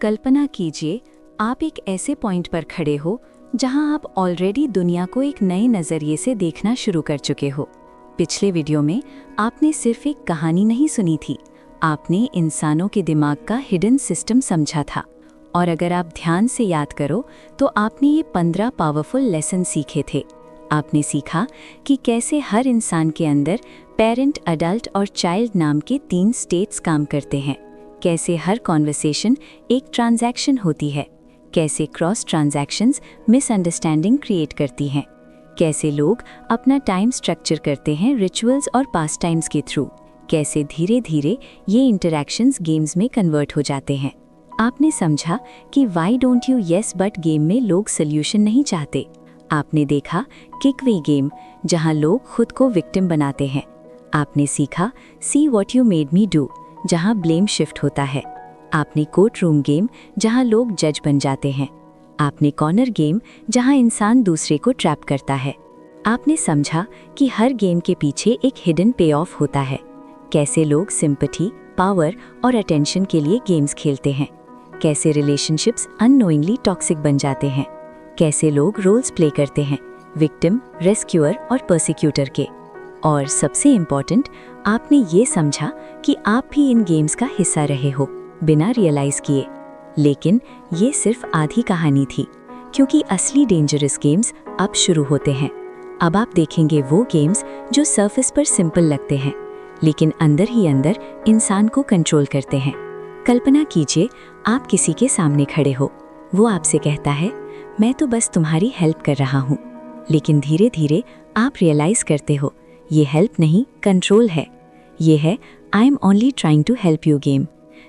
कल्पना कीजिए, आप एक ऐसे पॉइंट पर खड़े हो जहां आप ऑलरेडी दुनिया को एक नए नज़रिए से देखना शुरू कर चुके हो। पिछले वीडियो में आपने सिर्फ एक कहानी नहीं सुनी थी, आपने इंसानों के दिमाग का हिडन सिस्टम समझा था। और अगर आप ध्यान से याद करो तो आपने ये 15 पावरफुल लेसन सीखे थे। आपने सीखा कि कैसे हर इंसान के अंदर पेरेंट, अडल्ट और चाइल्ड नाम के 3 स्टेट्स काम करते हैं, कैसे हर कॉन्वर्सेशन एक ट्रांजैक्शन होती है, कैसे क्रॉस ट्रांजैक्शंस मिसअंडरस्टैंडिंग क्रिएट करती हैं, कैसे लोग अपना टाइम स्ट्रक्चर करते हैं रिचुअल्स और पास टाइम्स के थ्रू, कैसे धीरे धीरे ये इंटरैक्शंस गेम्स में कन्वर्ट हो जाते हैं। आपने समझा कि Y don't you yes but game में लोग सोल्यूशन नहीं चाहते। आपने देखा किकवे गेम, जहां लोग खुद को विक्टिम बनाते हैं। आपने सीखा सी what you made me do, जहां ब्लेम शिफ्ट होता है। आपने कोर्ट रूम गेम, जहां लोग जज बन जाते हैं। आपने कॉर्नर गेम, जहां इंसान दूसरे को ट्रैप करता है। आपने समझा कि हर गेम के पीछे एक हिडन पे ऑफ होता है, कैसे लोग सिंपैथी, पावर और अटेंशन के लिए गेम्स खेलते हैं, कैसे रिलेशनशिप्स अननोइंगली टॉक्सिक बन जाते हैं, कैसे लोग रोल्स प्ले करते हैं, विक्टिम, रेस्क्यूअर और पर्सिक्यूटर के। और सबसे इम्पॉर्टेंट, आपने ये समझा कि आप भी इन गेम्स का हिस्सा रहे हो बिना रियलाइज किए। लेकिन ये सिर्फ आधी कहानी थी, क्योंकि असली डेंजरस गेम्स अब शुरू होते हैं। अब आप देखेंगे वो गेम्स जो सरफेस पर सिंपल लगते हैं, लेकिन अंदर ही अंदर इंसान को कंट्रोल करते हैं। कल्पना कीजिए, आप किसी के सामने खड़े हो, वो आपसे कहता है मैं तो बस तुम्हारी हेल्प कर रहा हूँ। लेकिन धीरे धीरे आप रियलाइज करते हो ये हेल्प नहीं, कंट्रोल है। ये है I am only trying to help you game,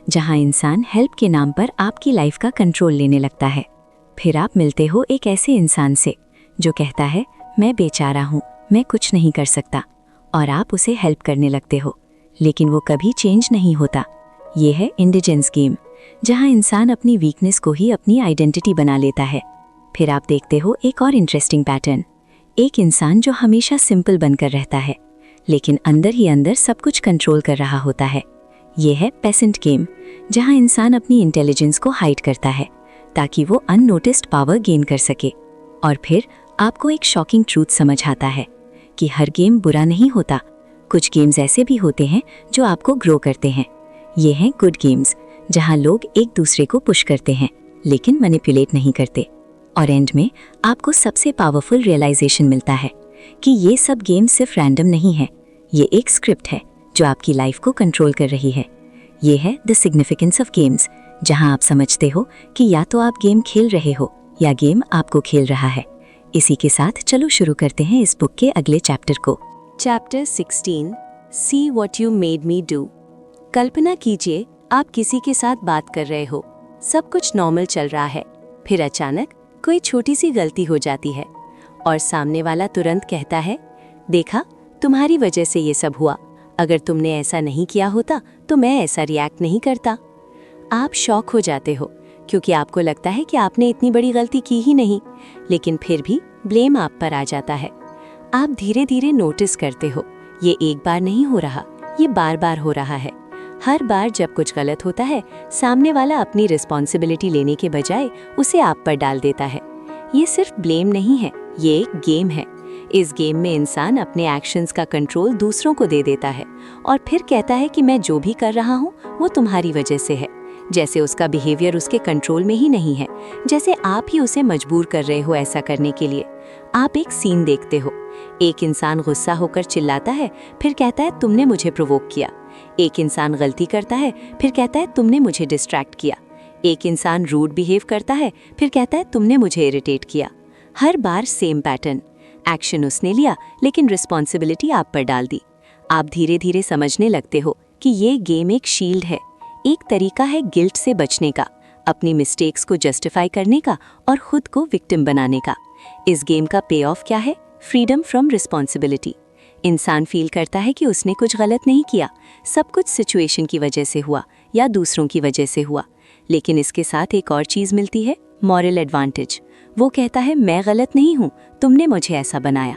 जहाँ इंसान हेल्प के नाम पर आपकी लाइफ का कंट्रोल लेने लगता है। फिर आप मिलते हो एक ऐसे इंसान से जो कहता है मैं बेचारा हूँ, मैं कुछ नहीं कर सकता, और आप उसे हेल्प करने लगते हो, लेकिन वो कभी चेंज नहीं होता। ये है इंडिजेंस गेम, जहाँ इंसान अपनी वीकनेस को ही अपनी आइडेंटिटी बना लेता है। फिर आप देखते हो एक और इंटरेस्टिंग पैटर्न, एक इंसान जो हमेशा सिंपल बनकर रहता है, लेकिन अंदर ही अंदर सब कुछ कंट्रोल कर रहा होता है। ये है पेसेंट गेम, जहाँ इंसान अपनी इंटेलिजेंस को हाइड करता है ताकि वो अननोटिस्ड पावर गेन कर सके। और फिर आपको एक शॉकिंग ट्रूथ समझ आता है कि हर गेम बुरा नहीं होता। कुछ गेम्स ऐसे भी होते हैं जो आपको ग्रो करते हैं। ये हैं गुड गेम्स, जहाँ लोग एक दूसरे को पुश करते हैं लेकिन मैनिपुलेट नहीं करते। और एंड में आपको सबसे पावरफुल रियलाइजेशन मिलता है कि ये सब गेम सिर्फ रैंडम नहीं है, ये एक स्क्रिप्ट है जो आपकी लाइफ को कंट्रोल कर रही है। ये है द सिग्निफिकेंस ऑफ गेम्स, जहां आप समझते हो कि या तो आप गेम खेल रहे हो या गेम आपको खेल रहा है। इसी के साथ चलो शुरू करते हैं इस बुक के अगले चैप्टर को। Chapter 16, see what you made me do. कल्पना कीजिए, आप किसी के साथ बात कर रहे हो, सब कुछ नॉर्मल चल रहा है, फिर अचानक कोई छोटी सी गलती हो जाती है और सामने वाला तुरंत कहता है देखा, तुम्हारी वजह से ये सब हुआ, अगर तुमने ऐसा नहीं किया होता तो मैं ऐसा रिएक्ट नहीं करता। आप शॉक हो जाते हो क्योंकि आपको लगता है कि आपने इतनी बड़ी गलती की ही नहीं, लेकिन फिर भी ब्लेम आप पर आ जाता है। आप धीरे धीरे नोटिस करते हो ये एक बार नहीं हो रहा, ये बार बार हो रहा है। हर बार जब कुछ गलत होता है, सामने वाला अपनी रिस्पॉन्सिबिलिटी लेने के बजाय उसे आप पर डाल देता है। ये सिर्फ ब्लेम नहीं है, ये एक गेम है। इस गेम में इंसान अपने एक्शंस का कंट्रोल दूसरों को दे देता है और फिर कहता है कि मैं जो भी कर रहा हूँ वो तुम्हारी वजह से है, जैसे उसका बिहेवियर उसके कंट्रोल में ही नहीं है, जैसे आप ही उसे मजबूर कर रहे हो ऐसा करने के लिए। आप एक सीन देखते हो, एक इंसान गुस्सा होकर चिल्लाता है, फिर कहता है तुमने मुझे प्रोवोक किया। एक इंसान गलती करता है, फिर कहता है तुमने मुझे डिस्ट्रैक्ट किया। एक इंसान रूड बिहेव करता है, फिर कहता है तुमने मुझे इरिटेट किया। हर बार सेम पैटर्न, एक्शन उसने लिया लेकिन रिस्पॉन्सिबिलिटी आप पर डाल दी। आप धीरे धीरे समझने लगते हो कि ये गेम एक शील्ड है, एक तरीका है गिल्ट से बचने का, अपनी मिस्टेक्स को जस्टिफाई करने का और खुद को विक्टिम बनाने का। इस गेम का पे ऑफ क्या है? Freedom from responsibility. इंसान फील करता है कि उसने कुछ गलत नहीं किया, सब कुछ सिचुएशन की वजह से हुआ या दूसरों की वजह से हुआ। लेकिन इसके साथ एक और चीज़ मिलती है, मॉरल एडवांटेज। वो कहता है मैं गलत नहीं हूँ, तुमने मुझे ऐसा बनाया।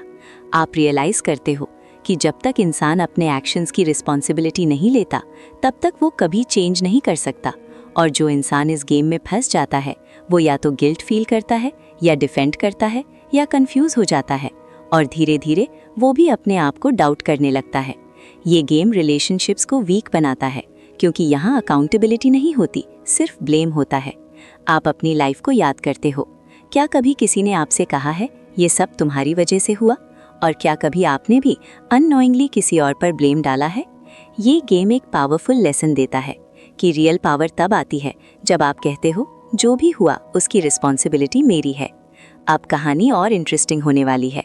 आप रियलाइज करते हो कि जब तक इंसान अपने एक्शंस की रिस्पॉन्सिबिलिटी नहीं लेता, तब तक वो कभी चेंज नहीं कर सकता और जो इंसान इस गेम में फंस जाता है वो या तो गिल्ट फील करता है, या डिफेंड करता है, या कंफ्यूज हो जाता है, और धीरे धीरे वो भी अपने आप को डाउट करने लगता है। ये गेम रिलेशनशिप्स को वीक बनाता है, क्योंकि यहाँ अकाउंटेबिलिटी नहीं होती, सिर्फ ब्लेम होता है। आप अपनी लाइफ को याद करते हो। क्या कभी किसी ने आपसे कहा है ये सब तुम्हारी वजह से हुआ? और क्या कभी आपने भी अननोइंगली किसी और पर ब्लेम डाला है? ये गेम एक पावरफुल लेसन देता है कि रियल पावर तब आती है जब आप कहते हो जो भी हुआ उसकी रिस्पॉन्सिबिलिटी मेरी है। अब कहानी और इंटरेस्टिंग होने वाली है।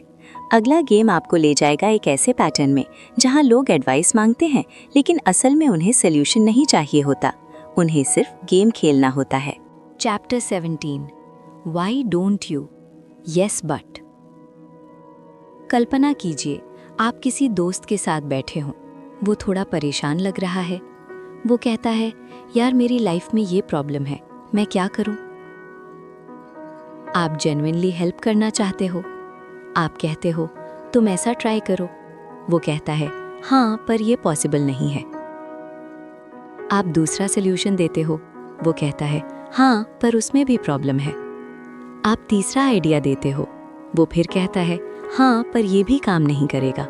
अगला गेम आपको ले जाएगा एक ऐसे पैटर्न में जहां लोग एडवाइस मांगते हैं, लेकिन असल में उन्हें सोल्यूशन नहीं चाहिए होता, उन्हें सिर्फ गेम खेलना होता है। Chapter 17 why don't you yes but. कल्पना कीजिए आप किसी दोस्त के साथ बैठे हों। वो थोड़ा परेशान लग रहा है। वो कहता है यार मेरी लाइफ में ये प्रॉब्लम है, मैं क्या करूं? आप जेन्युइनली हेल्प करना चाहते हो। आप कहते हो तुम ऐसा ट्राई करो। वो कहता है हाँ पर ये पॉसिबल नहीं है। आप दूसरा सल्यूशन देते हो। वो कहता है हाँ पर उसमें भी प्रॉब्लम है। आप तीसरा आइडिया देते हो। वो फिर कहता है हाँ पर ये भी काम नहीं करेगा।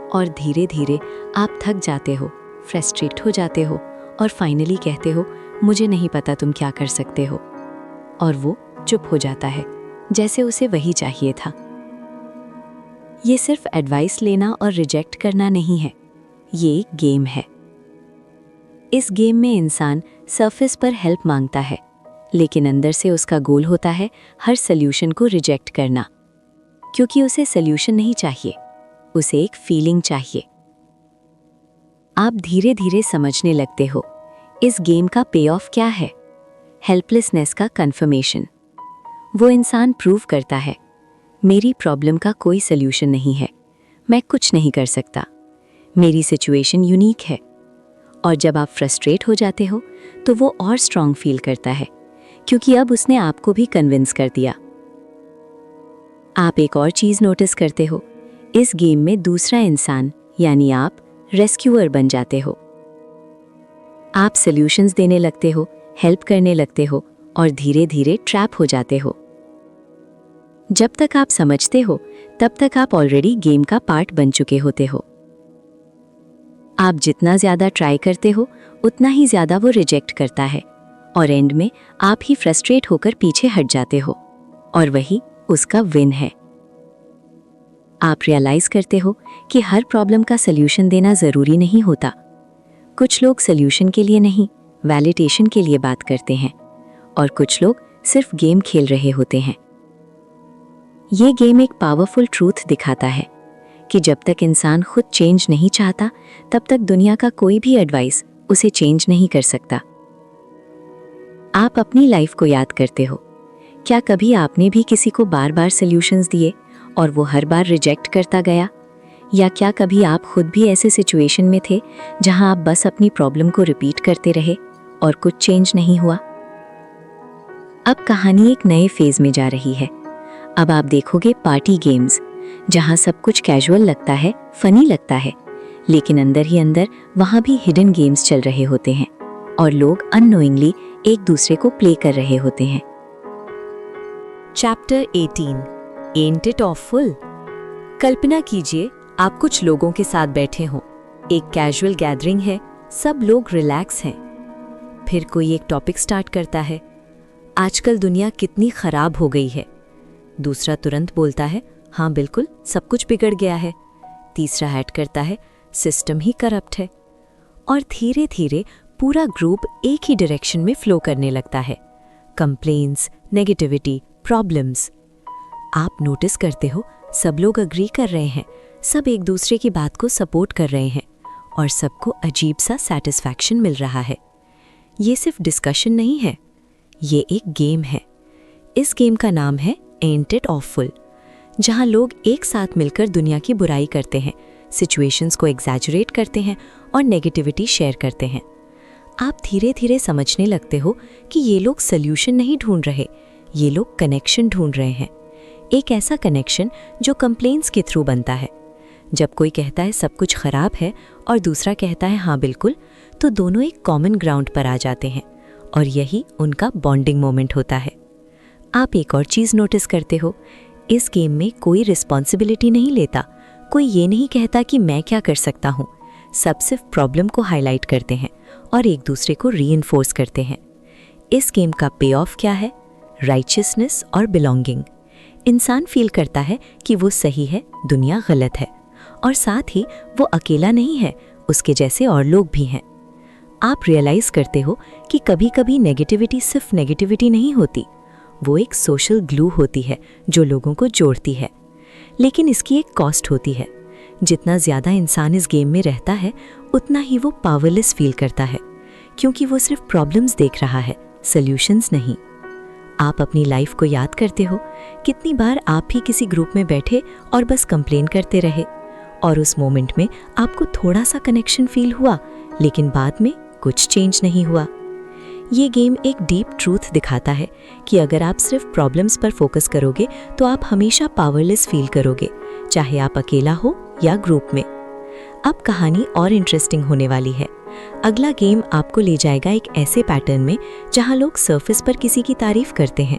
और धीरे धीरे आप थक जाते हो, फ्रस्ट्रेट हो जाते हो और फाइनली कहते हो मुझे नहीं पता तुम क्या कर सकते हो। और वो चुप हो जाता है, जैसे उसे वही चाहिए था। ये सिर्फ एडवाइस लेना और रिजेक्ट करना नहीं है, ये एक गेम है। इस गेम में इंसान सरफेस पर हेल्प मांगता है, लेकिन अंदर से उसका गोल होता है हर सल्यूशन को रिजेक्ट करना, क्योंकि उसे सल्यूशन नहीं चाहिए, उसे एक फीलिंग चाहिए। आप धीरे धीरे समझने लगते हो इस गेम का पे ऑफ क्या है। हेल्पलेसनेस का कन्फर्मेशन। वो इंसान प्रूव करता है मेरी प्रॉब्लम का कोई सल्यूशन नहीं है, मैं कुछ नहीं कर सकता, मेरी सिचुएशन यूनिक है। और जब आप फ्रस्ट्रेट हो जाते हो तो वो और स्ट्रांग फील करता है, क्योंकि अब उसने आपको भी कन्विंस कर दिया। आप एक और चीज़ नोटिस करते हो, इस गेम में दूसरा इंसान यानी आप रेस्क्यूअर बन जाते हो। आप सॉल्यूशंस देने लगते हो, हेल्प करने लगते हो और धीरे धीरे ट्रैप हो जाते हो। जब तक आप समझते हो तब तक आप ऑलरेडी गेम का पार्ट बन चुके होते हो। आप जितना ज़्यादा ट्राई करते हो उतना ही ज़्यादा वो रिजेक्ट करता है और एंड में आप ही फ्रस्ट्रेट होकर पीछे हट जाते हो और वही उसका विन है। आप रियलाइज़ करते हो कि हर प्रॉब्लम का सल्यूशन देना ज़रूरी नहीं होता। कुछ लोग सल्यूशन के लिए नहीं, वैलिडेशन के लिए बात करते हैं और कुछ लोग सिर्फ गेम खेल रहे होते हैं। ये गेम एक पावरफुल ट्रूथ दिखाता है कि जब तक इंसान खुद चेंज नहीं चाहता तब तक दुनिया का कोई भी एडवाइस उसे चेंज नहीं कर सकता। आप अपनी लाइफ को याद करते हो। क्या कभी आपने भी किसी को बार बार सल्यूशंस दिए और वो हर बार रिजेक्ट करता गया? या क्या कभी आप खुद भी ऐसे सिचुएशन में थे जहां आप बस अपनी प्रॉब्लम को रिपीट करते रहे और कुछ चेंज नहीं हुआ? अब कहानी एक नए फेज में जा रही है। अब आप देखोगे पार्टी गेम्स, जहां सब कुछ कैजुअल लगता है, फनी लगता है, लेकिन अंदर ही अंदर वहां भी हिडन गेम्स चल रहे होते हैं और लोग अननोइंगली एक दूसरे को प्ले कर रहे होते हैं। Chapter 18 ain't it awful. कल्पना कीजिए आप कुछ लोगों के साथ बैठे हों। एक कैजुअल गैदरिंग है, सब लोग रिलैक्स हैं। फिर कोई एक टॉपिक स्टार्ट करता है, आजकल दुनिया कितनी खराब हो गई है। दूसरा तुरंत बोलता है हाँ बिल्कुल, सब कुछ बिगड़ गया है। तीसरा ऐड करता है सिस्टम ही करप्ट है। और धीरे धीरे पूरा ग्रुप एक ही डायरेक्शन में फ्लो करने लगता है। Complaints, negativity, problems. आप नोटिस करते हो सब लोग अग्री कर रहे हैं, सब एक दूसरे की बात को सपोर्ट कर रहे हैं और सबको अजीब सा सेटिस्फैक्शन मिल रहा है। ये सिर्फ डिस्कशन नहीं है, ये एक गेम है। इस गेम का नाम है एंट इट ऑफुल, जहां लोग एक साथ मिलकर दुनिया की बुराई करते हैं, सिचुएशंस को एग्जैजरेट करते हैं और नेगेटिविटी शेयर करते हैं। आप धीरे धीरे समझने लगते हो कि ये लोग सल्यूशन नहीं ढूंढ रहे, ये लोग कनेक्शन ढूंढ रहे हैं। एक ऐसा कनेक्शन जो कंप्लेंट्स के थ्रू बनता है। जब कोई कहता है सब कुछ खराब है और दूसरा कहता है हाँ बिल्कुल, तो दोनों एक कॉमन ग्राउंड पर आ जाते हैं और यही उनका बॉन्डिंग मोमेंट होता है। आप एक और चीज़ नोटिस करते हो, इस गेम में कोई रिस्पॉन्सिबिलिटी नहीं लेता, कोई ये नहीं कहता कि मैं क्या कर सकता हूँ। सब सिर्फ प्रॉब्लम को हाईलाइट करते हैं और एक दूसरे को रीइंफोर्स करते हैं। इस गेम का पे ऑफ क्या है? राइचियसनेस और बिलोंगिंग। इंसान फील करता है कि वो सही है, दुनिया गलत है, और साथ ही वो अकेला नहीं है, उसके जैसे और लोग भी हैं। आप रियलाइज करते हो कि कभी-कभी नेगेटिविटी सिर्फ नेगेटिविटी नहीं होती, वो एक सोशल ग्लू होती है जो लोगों को जोड़ती है। लेकिन इसकी एक कॉस्ट होती है। जितना ज़्यादा इंसान इस गेम में रहता है, उतना ही वो पावरलेस फील करता है, क्योंकि वो सिर्फ प्रॉब्लम्स देख रहा है, सॉल्यूशंस नहीं। आप अपनी लाइफ को याद करते हो, कितनी बार आप ही किसी ग्रुप में बैठे और बस कंप्लेन करते रहे, और उस मोमेंट में आपको थोड़ा सा कनेक्शन फील हुआ, लेकिन बाद में कुछ चेंज नहीं हुआ। ये गेम एक डीप ट्रूथ दिखाता है कि अगर आप सिर्फ प्रॉब्लम्स पर फोकस करोगे तो आप हमेशा पावरलेस फील करोगे, चाहे आप अकेला हो या ग्रुप में। अब कहानी और इंटरेस्टिंग होने वाली है। अगला गेम आपको ले जाएगा एक ऐसे पैटर्न में जहां लोग सरफेस पर किसी की तारीफ करते हैं,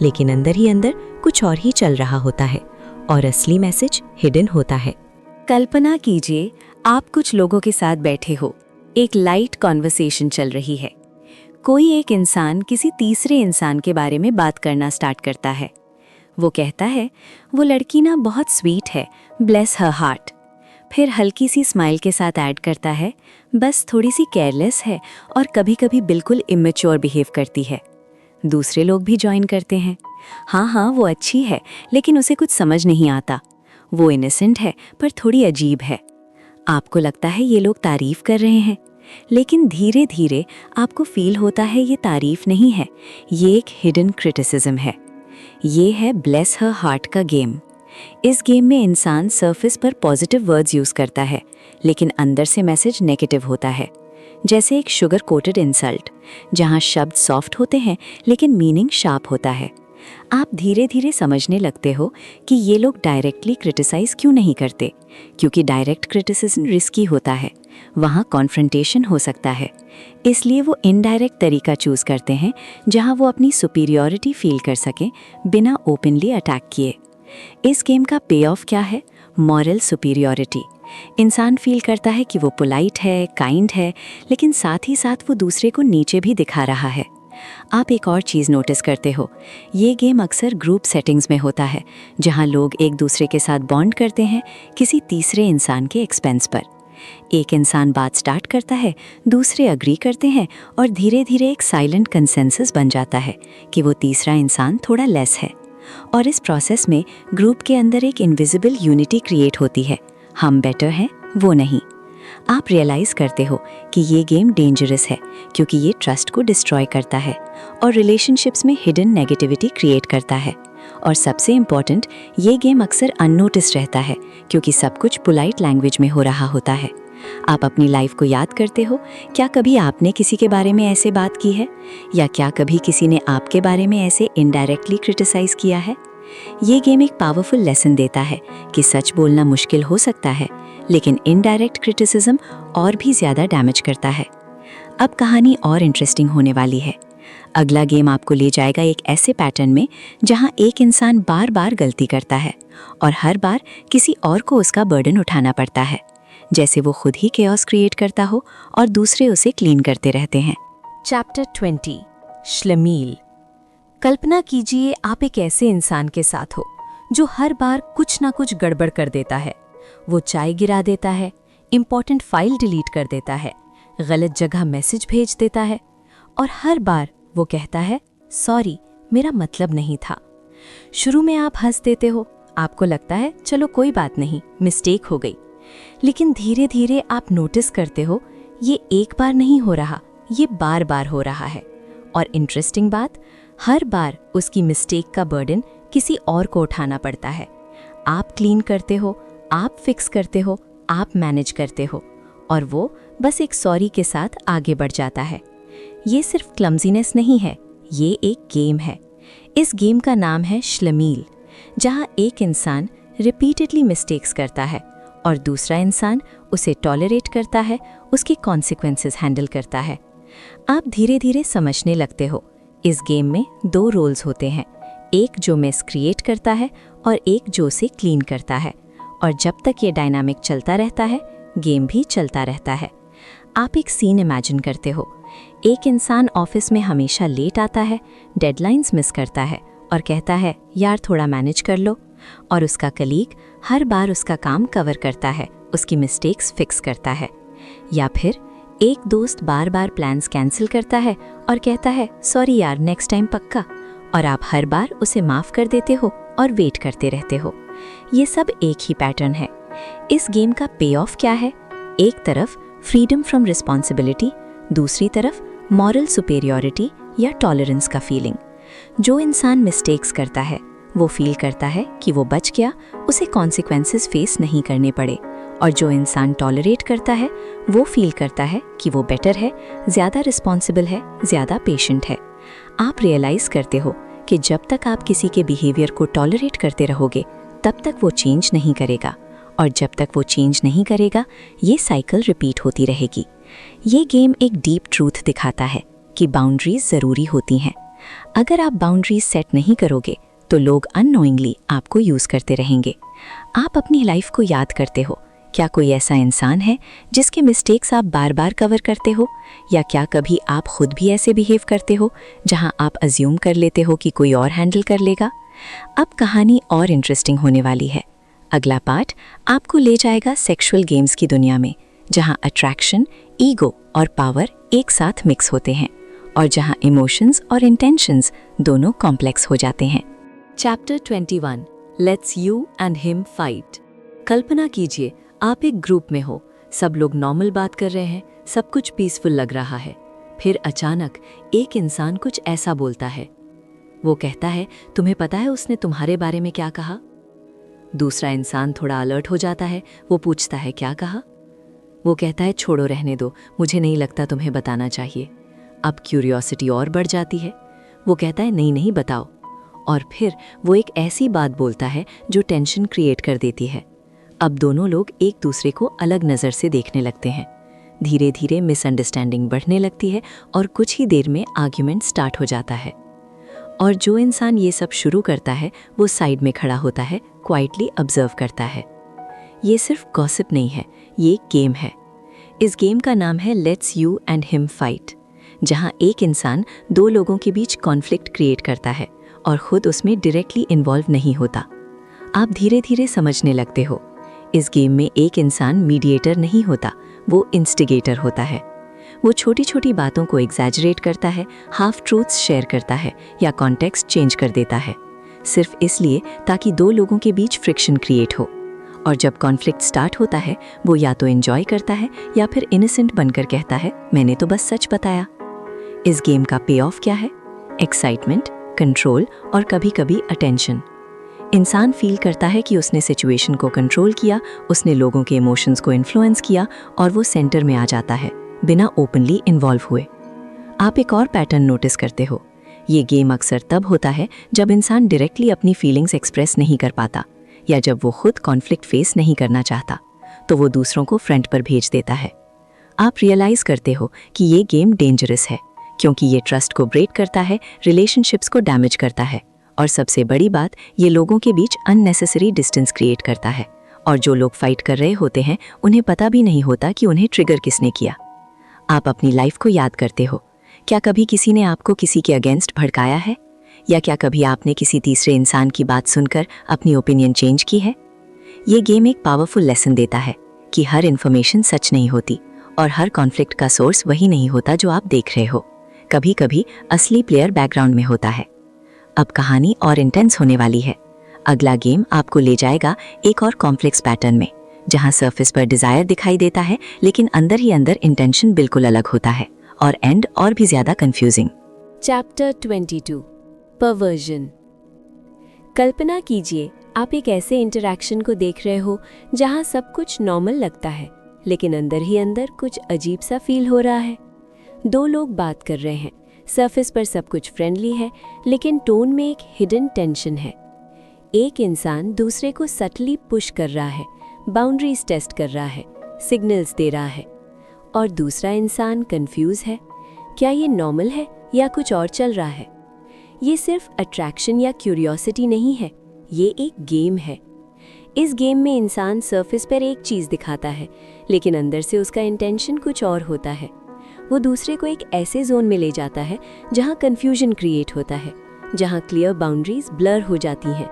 लेकिन अंदर ही अंदर कुछ और ही चल रहा होता है और असली मैसेज हिडन होता है। कल्पना कीजिए, आप कुछ लोगों के साथ बैठे हो, एक लाइट कॉन्वर्सेशन चल रही है। कोई एक इंसान किसी तीसरे इंसान के बारे में बात करना स्टार्ट करता है। वो कहता है, वो लड़की ना बहुत स्वीट है, ब्लेस हर हार्ट। फिर हल्की सी स्माइल के साथ ऐड करता है, बस थोड़ी सी केयरलेस है और कभी-कभी बिल्कुल इमेच्योर बिहेव करती है। दूसरे लोग भी ज्वाइन करते हैं, हाँ वो अच्छी है, लेकिन उसे कुछ समझ नहीं आता। वो इनोसेंट है पर थोड़ी अजीब है। आपको लगता है ये लोग तारीफ कर रहे हैं, लेकिन धीरे धीरे आपको फील होता है ये तारीफ नहीं है, ये एक हिडन क्रिटिसिज्म है। ये है ब्लेस हर हार्ट का गेम। इस गेम में इंसान सरफेस पर पॉजिटिव वर्ड्स यूज करता है, लेकिन अंदर से मैसेज नेगेटिव होता है। जैसे एक शुगर कोटेड इंसल्ट, जहां शब्द सॉफ्ट होते हैं लेकिन मीनिंग शार्प होता है। आप धीरे धीरे समझने लगते हो कि ये लोग डायरेक्टली क्रिटिसाइज क्यों नहीं करते, क्योंकि डायरेक्ट क्रिटिसिज्म रिस्की होता है, वहाँ कॉन्फ्रंटेशन हो सकता है। इसलिए वो इनडायरेक्ट तरीका चूज करते हैं जहाँ वो अपनी सुपीरियॉरिटी फील कर सकें बिना ओपनली अटैक किए। इस गेम का पे ऑफ क्या है? Moral superiority. इंसान फील करता है कि वो पोलाइट है, काइंड है, लेकिन साथ ही साथ वो दूसरे को नीचे भी दिखा रहा है। आप एक और चीज़ नोटिस करते हो, ये गेम अक्सर ग्रुप सेटिंग्स में होता है, जहां लोग एक दूसरे के साथ बॉन्ड करते हैं किसी तीसरे इंसान के एक्सपेंस पर। एक इंसान बात स्टार्ट करता है, दूसरे अग्री करते हैं और धीरे धीरे एक साइलेंट कंसेंसस बन जाता है कि वो तीसरा इंसान थोड़ा लेस है। और इस प्रोसेस में ग्रुप के अंदर एक इनविजिबल यूनिटी क्रिएट होती है, हम बेटर हैं, वो नहीं। आप रियलाइज़ करते हो कि ये गेम डेंजरस है, क्योंकि ये ट्रस्ट को डिस्ट्रॉय करता है और रिलेशनशिप्स में हिडन नेगेटिविटी क्रिएट करता है। और सबसे इम्पॉर्टेंट, ये गेम अक्सर अननोटिस रहता है, क्योंकि सब कुछ पोलाइट लैंग्वेज में हो रहा होता है। आप अपनी लाइफ को याद करते हो, क्या कभी आपने किसी के बारे में ऐसे बात की है, या क्या कभी किसी ने आपके बारे में ऐसे इनडायरेक्टली क्रिटिसाइज किया है? ये गेम एक पावरफुल लेसन देता है कि सच बोलना मुश्किल हो सकता है, लेकिन इनडायरेक्ट क्रिटिसिज्म और भी ज़्यादा डैमेज करता है। अब कहानी और इंटरेस्टिंग होने वाली है। अगला गेम आपको ले जाएगा एक ऐसे पैटर्न में जहां एक इंसान बार बार गलती करता है और हर बार किसी और को उसका बर्डन उठाना पड़ता है, जैसे वो खुद ही केओस क्रिएट करता हो और दूसरे उसे क्लीन करते रहते हैं। चैप्टर 20, श्लमील। कल्पना कीजिए आप एक ऐसे इंसान के साथ हो जो हर बार कुछ ना कुछ गड़बड़ कर देता है। वो चाय गिरा देता है, इम्पॉर्टेंट फाइल डिलीट कर देता है, गलत जगह मैसेज भेज देता है, और हर बार वो कहता है, सॉरी, मेरा मतलब नहीं था। शुरू में आप हंस देते हो, आपको लगता है चलो कोई बात नहीं, मिस्टेक हो गई। लेकिन धीरे धीरे आप नोटिस करते हो, ये एक बार नहीं हो रहा, ये बार बार हो रहा है। और इंटरेस्टिंग बात, हर बार उसकी मिस्टेक का बर्डन किसी और को उठाना पड़ता है। आप क्लीन करते हो, आप फिक्स करते हो, आप मैनेज करते हो, और वो बस एक सॉरी के साथ आगे बढ़ जाता है। ये सिर्फ क्लमजीनेस नहीं है, ये एक गेम है। इस गेम का नाम है श्लमील, जहाँ एक इंसान रिपीटेडली मिस्टेक्स करता है और दूसरा इंसान उसे टॉलरेट करता है, उसके कॉन्सिक्वेंसेस हैंडल करता है। आप धीरे धीरे समझने लगते हो इस गेम में 2 रोल्स होते हैं, एक जो मेस क्रिएट करता है और एक जो उसे क्लीन करता है। और जब तक ये डायनामिक चलता रहता है, गेम भी चलता रहता है। आप एक सीन इमेजिन करते हो, एक इंसान ऑफिस में हमेशा लेट आता है, डेडलाइंस मिस करता है और कहता है यार थोड़ा मैनेज कर लो, और उसका कलीग हर बार उसका काम कवर करता है, उसकी मिस्टेक्स फिक्स करता है। या फिर एक दोस्त बार बार प्लान्स कैंसिल करता है और कहता है सॉरी यार नेक्स्ट टाइम पक्का, और आप हर बार उसे माफ़ कर देते हो और वेट करते रहते हो। ये सब एक ही पैटर्न है। इस गेम का पे ऑफ क्या है? एक तरफ फ्रीडम फ्रॉम रिस्पॉन्सिबिलिटी, दूसरी तरफ मॉरल सुपेरियॉरिटी या टॉलरेंस का फीलिंग। जो इंसान मिस्टेक्स करता है वो फील करता है कि वो बच गया, उसे कॉन्सिक्वेंसेस फेस नहीं करने पड़े, और जो इंसान टॉलरेट करता है वो फील करता है कि वो बेटर है, ज़्यादा रिस्पॉन्सिबल है, ज़्यादा पेशेंट है। आप रियलाइज़ करते हो कि जब तक आप किसी के बिहेवियर को टॉलरेट करते रहोगे तब तक वो चेंज नहीं करेगा, और जब तक वो चेंज नहीं करेगा ये साइकिल रिपीट होती रहेगी। ये गेम एक डीप ट्रूथ दिखाता है कि बाउंड्रीज ज़रूरी होती हैं। अगर आप बाउंड्रीज सेट नहीं करोगे तो लोग अननोइंगली आपको यूज़ करते रहेंगे। आप अपनी लाइफ को याद करते हो, क्या कोई ऐसा इंसान है जिसके मिस्टेक्स आप बार बार कवर करते हो, या क्या कभी आप खुद भी ऐसे बिहेव करते हो जहां आप अज्यूम कर लेते हो कि कोई और हैंडल कर लेगा? अब कहानी और इंटरेस्टिंग होने वाली है। अगला पार्ट आपको ले जाएगा सेक्सुअल गेम्स की दुनिया में, जहां अट्रैक्शन, ईगो और पावर एक साथ मिक्स होते हैं, और जहां इमोशंस और इंटेंशंस दोनों कॉम्प्लेक्स हो जाते हैं। Chapter 21 let's you and him fight. कल्पना कीजिए आप एक ग्रुप में हो, सब लोग नॉर्मल बात कर रहे हैं, सब कुछ पीसफुल लग रहा है। फिर अचानक एक इंसान कुछ ऐसा बोलता है। वो कहता है तुम्हें पता है उसने तुम्हारे बारे में क्या कहा? दूसरा इंसान थोड़ा अलर्ट हो जाता है, वो पूछता है क्या कहा? वो कहता है छोड़ो रहने दो, मुझे नहीं लगता तुम्हें बताना चाहिए। अब क्यूरियोसिटी और बढ़ जाती है, वो कहता है नहीं नहीं बताओ, और फिर वो एक ऐसी बात बोलता है जो टेंशन क्रिएट कर देती है। अब दोनों लोग एक दूसरे को अलग नज़र से देखने लगते हैं। धीरे धीरे मिसअंडरस्टैंडिंग बढ़ने लगती है और कुछ ही देर में आर्ग्यूमेंट स्टार्ट हो जाता है। और जो इंसान ये सब शुरू करता है वो साइड में खड़ा होता है, क्वाइटली ऑब्जर्व करता है। ये सिर्फ गॉसिप नहीं है, ये एक गेम है। इस गेम का नाम है let's you and him fight, जहाँ एक इंसान 2 लोगों के बीच कॉन्फ्लिक्ट क्रिएट करता है और खुद उसमें डायरेक्टली इन्वॉल्व नहीं होता। आप धीरे धीरे समझने लगते हो इस गेम में एक इंसान मीडिएटर नहीं होता, वो इंस्टिगेटर होता है। वो छोटी छोटी बातों को एग्जैजरेट करता है, हाफ ट्रूथ्स शेयर करता है या कॉन्टेक्स्ट चेंज कर देता है, सिर्फ इसलिए ताकि 2 लोगों के बीच फ्रिक्शन क्रिएट हो। और जब कॉन्फ्लिक्ट स्टार्ट होता है वो या तो एंजॉय करता है या फिर इनोसेंट बनकर कहता है मैंने तो बस सच बताया। इस गेम का पे ऑफ क्या है? एक्साइटमेंट, कंट्रोल और कभी कभी अटेंशन। इंसान फील करता है कि उसने सिचुएशन को कंट्रोल किया, उसने लोगों के इमोशंस को इन्फ्लुएंस किया और वो सेंटर में आ जाता है बिना ओपनली इन्वॉल्व हुए। आप एक और पैटर्न नोटिस करते हो, ये गेम अक्सर तब होता है जब इंसान डायरेक्टली अपनी फीलिंग्स एक्सप्रेस नहीं कर पाता, या जब वो खुद कॉन्फ्लिक्ट फेस नहीं करना चाहता तो वो दूसरों को फ्रंट पर भेज देता है। आप रियलाइज़ करते हो कि ये गेम डेंजरस है, क्योंकि ये ट्रस्ट को ब्रेक करता है, रिलेशनशिप्स को डैमेज करता है, और सबसे बड़ी बात ये लोगों के बीच अननेसेसरी डिस्टेंस क्रिएट करता है। और जो लोग फाइट कर रहे होते हैं उन्हें पता भी नहीं होता कि उन्हें ट्रिगर किसने किया। आप अपनी लाइफ को याद करते हो, क्या कभी किसी ने आपको किसी के अगेंस्ट भड़काया है, या क्या कभी आपने किसी तीसरे इंसान की बात सुनकर अपनी ओपिनियन चेंज की है? ये गेम एक पावरफुल लेसन देता है कि हर इन्फॉर्मेशन सच नहीं होती और हर कॉन्फ्लिक्ट का सोर्स वही नहीं होता जो आप देख रहे हो। कभी कभी असली प्लेयर बैकग्राउंड में होता है। अब कहानी और इंटेंस होने वाली है। अगला गेम आपको ले जाएगा एक और कॉम्प्लेक्स पैटर्न में, जहां सरफेस पर डिजायर दिखाई देता है लेकिन अंदर ही अंदर इंटेंशन बिल्कुल अलग होता है, और एंड और भी ज्यादा कंफ्यूजिंग। Chapter 22 perversion. कल्पना कीजिए आप एक ऐसे इंटरैक्शन को देख रहे हो जहां सब कुछ नॉर्मल लगता है लेकिन अंदर ही अंदर कुछ अजीब सा फील हो रहा है। 2 लोग बात कर रहे हैं, सरफेस पर सब कुछ फ्रेंडली है लेकिन टोन में एक हिडन टेंशन है। एक इंसान दूसरे को सटली पुश कर रहा है, बाउंड्रीज टेस्ट कर रहा है, सिग्नल्स दे रहा है, और दूसरा इंसान कंफ्यूज है। क्या ये नॉर्मल है या कुछ और चल रहा है? ये सिर्फ अट्रैक्शन या क्यूरियोसिटी नहीं है, ये एक गेम है। इस गेम में इंसान सरफेस पर एक चीज़ दिखाता है, लेकिन अंदर से उसका इंटेंशन कुछ और होता है। वो दूसरे को एक ऐसे जोन में ले जाता है जहाँ कन्फ्यूजन क्रिएट होता है, जहाँ क्लियर बाउंड्रीज ब्लर हो जाती हैं,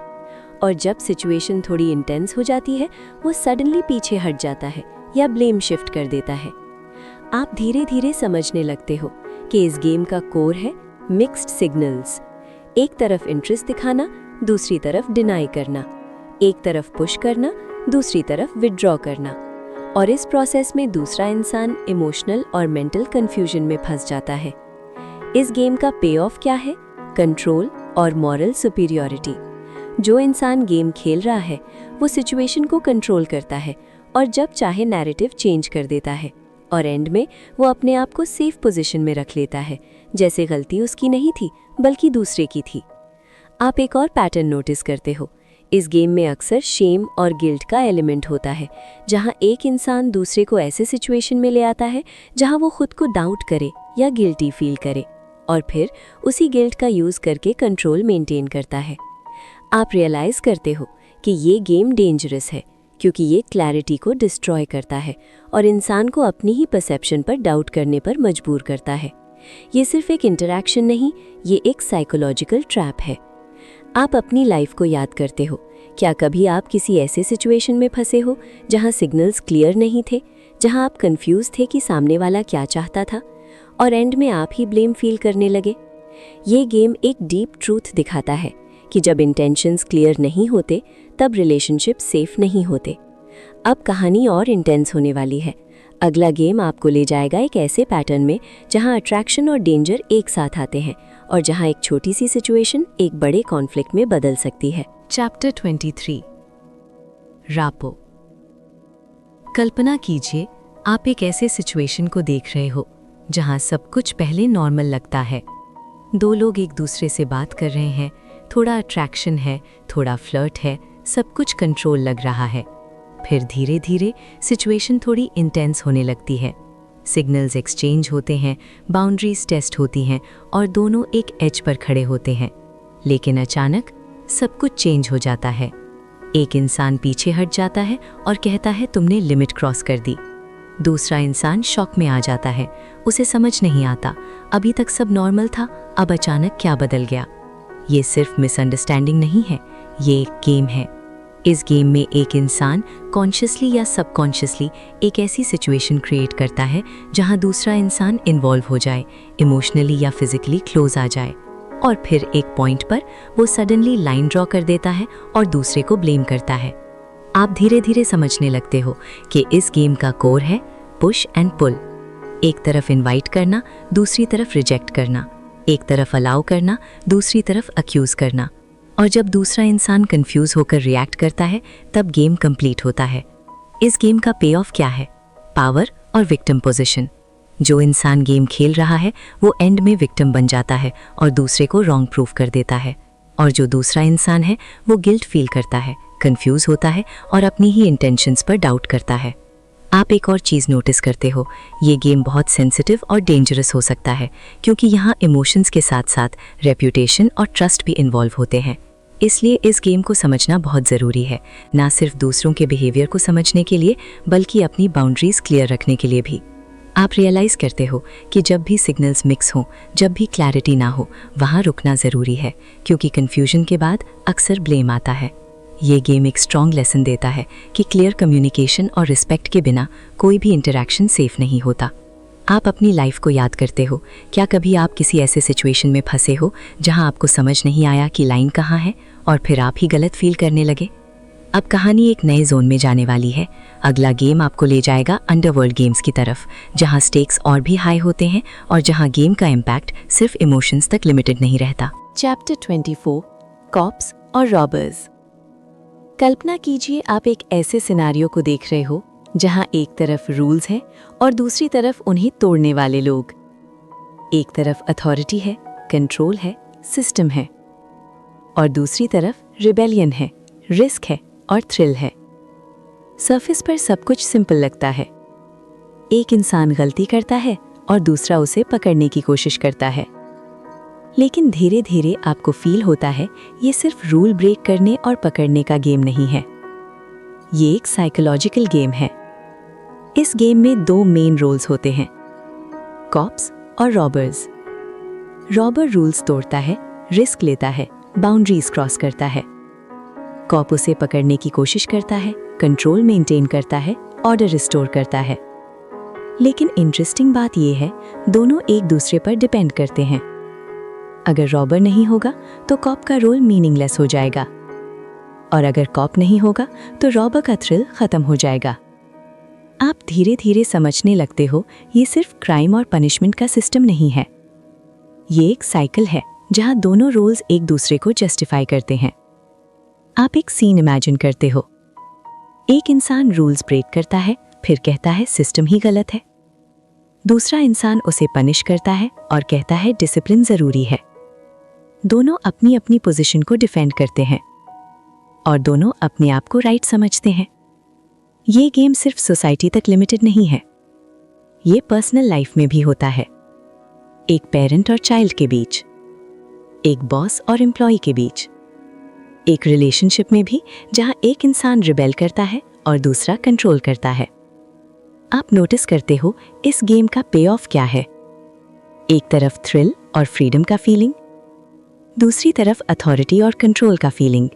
और जब सिचुएशन थोड़ी इंटेंस हो जाती है, वो सडनली पीछे हट जाता है या ब्लेम शिफ्ट कर देता है। आप धीरे धीरे समझने लगते हो कि इस गेम का कोर है मिक्स्ड सिग्नल्स। एक तरफ इंटरेस्ट दिखाना, दूसरी तरफ डिनाई करना, एक तरफ पुश करना, दूसरी तरफ विड्रॉ करना, और इस प्रोसेस में दूसरा इंसान इमोशनल और मेंटल कंफ्यूजन में फंस जाता है। इस गेम का पे ऑफ क्या है? कंट्रोल और मॉरल सुपीरियॉरिटी। जो इंसान गेम खेल रहा है वो सिचुएशन को कंट्रोल करता है और जब चाहे नैरेटिव चेंज कर देता है, और एंड में वो अपने आप को सेफ पोजीशन में रख लेता है, जैसे गलती उसकी नहीं थी बल्कि दूसरे की थी। आप एक और पैटर्न नोटिस करते हो। इस गेम में अक्सर शेम और गिल्ट का एलिमेंट होता है, जहां एक इंसान दूसरे को ऐसे सिचुएशन में ले आता है जहां वो खुद को डाउट करे या गिल्टी फील करे, और फिर उसी गिल्ट का यूज़ करके कंट्रोल मेंटेन करता है। आप रियलाइज़ करते हो कि ये गेम डेंजरस है, क्योंकि ये क्लैरिटी को डिस्ट्रॉय करता है और इंसान को अपनी ही परसेप्शन पर डाउट करने पर मजबूर करता है। ये सिर्फ एक इंटरैक्शन नहीं, ये एक साइकोलॉजिकल ट्रैप है। आप अपनी लाइफ को याद करते हो। क्या कभी आप किसी ऐसे सिचुएशन में फंसे हो जहां सिग्नल्स क्लियर नहीं थे, जहां आप कंफ्यूज थे कि सामने वाला क्या चाहता था, और एंड में आप ही ब्लेम फील करने लगे? ये गेम एक डीप ट्रूथ दिखाता है कि जब इंटेंशंस क्लियर नहीं होते तब रिलेशनशिप सेफ नहीं होते। अब कहानी और इंटेंस होने वाली है। अगला गेम आपको ले जाएगा एक ऐसे पैटर्न में जहां अट्रैक्शन और डेंजर एक साथ आते हैं, और जहां एक छोटी सी सिचुएशन एक बड़े कॉन्फ्लिक्ट में बदल सकती है। Chapter 23 rapport. कल्पना कीजिए आप एक ऐसे सिचुएशन को देख रहे हो जहां सब कुछ पहले नॉर्मल लगता है। दो लोग एक दूसरे से बात कर रहे हैं, थोड़ा अट्रैक्शन है, थोड़ा फ्लर्ट है, सब कुछ कंट्रोल लग रहा है। फिर धीरे धीरे सिचुएशन थोड़ी इंटेंस होने लगती है। सिग्नल्स एक्सचेंज होते हैं, बाउंड्रीज टेस्ट होती हैं और दोनों एक एज पर खड़े होते हैं। लेकिन अचानक सब कुछ चेंज हो जाता है। एक इंसान पीछे हट जाता है और कहता है तुमने लिमिट क्रॉस कर दी। दूसरा इंसान शॉक में आ जाता है, उसे समझ नहीं आता अभी तक सब नॉर्मल था, अब अचानक क्या बदल गया। ये सिर्फ मिसअंडरस्टैंडिंग नहीं है, ये एक गेम है। इस गेम में एक इंसान कॉन्शियसली या सबकॉन्शियसली एक ऐसी सिचुएशन क्रिएट करता है जहां दूसरा इंसान इन्वॉल्व हो जाए, इमोशनली या फिजिकली क्लोज आ जाए, और फिर एक पॉइंट पर वो सडनली लाइन ड्रॉ कर देता है और दूसरे को ब्लेम करता है। आप धीरे धीरे समझने लगते हो कि इस गेम का कोर है पुश एंड पुल। एक तरफ इनवाइट करना, दूसरी तरफ रिजेक्ट करना, एक तरफ अलाउ करना, दूसरी तरफ अक्यूज करना, और जब दूसरा इंसान कंफ्यूज होकर रिएक्ट करता है तब गेम कंप्लीट होता है। इस गेम का पे ऑफ क्या है? पावर और विक्टिम पोजीशन। जो इंसान गेम खेल रहा है वो एंड में विक्टिम बन जाता है और दूसरे को रॉन्ग प्रूफ कर देता है, और जो दूसरा इंसान है वो गिल्ट फील करता है, कंफ्यूज होता है और अपनी ही इंटेंशंस पर डाउट करता है। आप एक और चीज़ नोटिस करते हो, ये गेम बहुत सेंसिटिव और डेंजरस हो सकता है, क्योंकि यहाँ इमोशंस के साथ साथ रेप्यूटेशन और ट्रस्ट भी इन्वॉल्व होते हैं। इसलिए इस गेम को समझना बहुत ज़रूरी है, ना सिर्फ दूसरों के बिहेवियर को समझने के लिए बल्कि अपनी बाउंड्रीज क्लियर रखने के लिए भी। आप रियलाइज़ करते हो कि जब भी सिग्नल्स मिक्स हों, जब भी क्लैरिटी ना हो, वहाँ रुकना ज़रूरी है, क्योंकि कन्फ्यूजन के बाद अक्सर ब्लेम आता है। ये गेम एक स्ट्रॉन्ग लेसन देता है कि क्लियर कम्युनिकेशन और रिस्पेक्ट के बिना कोई भी इंटरैक्शन सेफ नहीं होता। आप अपनी लाइफ को याद करते हो। क्या कभी आप किसी ऐसे सिचुएशन में फंसे हो जहां आपको समझ नहीं आया कि लाइन कहाँ है और फिर आप ही गलत फील करने लगे? अब कहानी एक नए जोन में जाने वाली है। अगला गेम आपको ले जाएगा अंडरवर्ल्ड गेम्स की तरफ, जहां स्टेक्स और भी हाई होते हैं और जहां गेम का इम्पैक्ट सिर्फ इमोशंस तक लिमिटेड नहीं रहता। चैप्टर 24 कॉप्स और रॉबर्स। कल्पना कीजिए आप एक ऐसे सिनारियो को देख रहे हो जहां एक तरफ रूल्स है और दूसरी तरफ उन्हें तोड़ने वाले लोग। एक तरफ अथॉरिटी है, कंट्रोल है, सिस्टम है, और दूसरी तरफ रिबेलियन है, रिस्क है और थ्रिल है। सरफेस पर सब कुछ सिंपल लगता है। एक इंसान गलती करता है और दूसरा उसे पकड़ने की कोशिश करता है। लेकिन धीरे धीरे आपको फील होता है ये सिर्फ रूल ब्रेक करने और पकड़ने का गेम नहीं है, ये एक साइकोलॉजिकल गेम है। इस गेम में 2 मेन रोल्स होते हैं, कॉप्स और रॉबर्स। रॉबर रूल्स तोड़ता है, रिस्क लेता है, बाउंड्रीज क्रॉस करता है। कॉप उसे पकड़ने की कोशिश करता है, कंट्रोल मेंटेन करता है, ऑर्डर रिस्टोर करता है। लेकिन इंटरेस्टिंग बात यह है, दोनों एक दूसरे पर डिपेंड करते हैं। अगर रॉबर नहीं होगा तो कॉप का रोल मीनिंगलेस हो जाएगा, और अगर कॉप नहीं होगा तो रॉबर का थ्रिल खत्म हो जाएगा। आप धीरे धीरे समझने लगते हो ये सिर्फ क्राइम और पनिशमेंट का सिस्टम नहीं है, ये एक साइकिल है जहां दोनों रोल्स एक दूसरे को जस्टिफाई करते हैं। आप एक सीन इमेजिन करते हो, एक इंसान रूल्स ब्रेक करता है, फिर कहता है सिस्टम ही गलत है। दूसरा इंसान उसे पनिश करता है और कहता है डिसिप्लिन जरूरी है। दोनों अपनी अपनी पोजीशन को डिफेंड करते हैं और दोनों अपने आप को राइट समझते हैं। ये गेम सिर्फ सोसाइटी तक लिमिटेड नहीं है, ये पर्सनल लाइफ में भी होता है। एक पेरेंट और चाइल्ड के बीच, एक बॉस और एम्प्लॉय के बीच, एक रिलेशनशिप में भी जहां एक इंसान रिबेल करता है और दूसरा कंट्रोल करता है। आप नोटिस करते हो इस गेम का पे ऑफ क्या है। एक तरफ थ्रिल और फ्रीडम का फीलिंग, दूसरी तरफ अथॉरिटी और कंट्रोल का फीलिंग।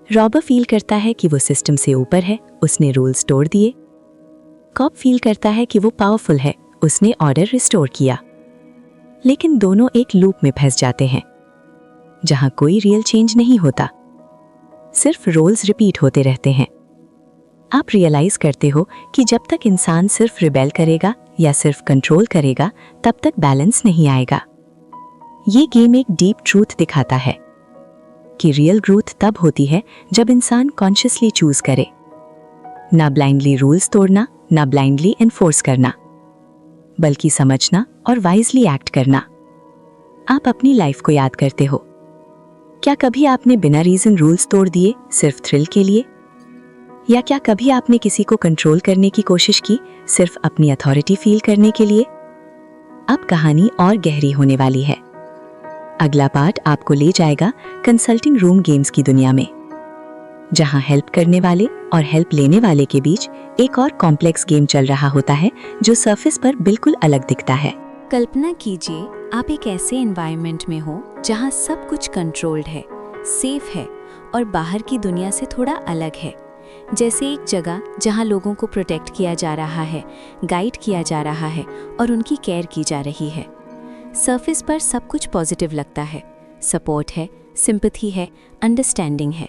रॉबर फील करता है कि वो सिस्टम से ऊपर है, उसने रूल्स तोड़ दिए। कॉप फील करता है कि वो पावरफुल है, उसने ऑर्डर रिस्टोर किया। लेकिन दोनों एक लूप में फंस जाते हैं जहां कोई रियल चेंज नहीं होता, सिर्फ रोल्स रिपीट होते रहते हैं। आप रियलाइज करते हो कि जब तक इंसान सिर्फ रिबेल करेगा या सिर्फ कंट्रोल करेगा तब तक बैलेंस नहीं आएगा। ये गेम एक डीप ट्रूथ दिखाता है कि रियल ग्रोथ तब होती है जब इंसान कॉन्शियसली चूज करे, ना ब्लाइंडली रूल्स तोड़ना, ना ब्लाइंडली एनफोर्स करना, बल्कि समझना और वाइजली एक्ट करना। आप अपनी लाइफ को याद करते हो, क्या कभी आपने बिना रीजन रूल्स तोड़ दिए सिर्फ थ्रिल के लिए? या क्या कभी आपने किसी को कंट्रोल करने की कोशिश की सिर्फ अपनी अथॉरिटी फील करने के लिए? अब कहानी और गहरी होने वाली है। अगला पार्ट आपको ले जाएगा कंसल्टिंग रूम गेम्स की दुनिया में, जहां हेल्प करने वाले और हेल्प लेने वाले के बीच एक और कॉम्प्लेक्स गेम चल रहा होता है जो सरफेस पर बिल्कुल अलग दिखता है। कल्पना कीजिए आप एक ऐसे एनवायरनमेंट में हो जहां सब कुछ कंट्रोल्ड है, सेफ है और बाहर की दुनिया से थोड़ा अलग है। जैसे एक जगह जहां लोगों को प्रोटेक्ट किया जा रहा है, गाइड किया जा रहा है और उनकी केयर की जा रही है। सरफेस पर सब कुछ पॉजिटिव लगता है, सपोर्ट है, सिंपैथी है, अंडरस्टैंडिंग है।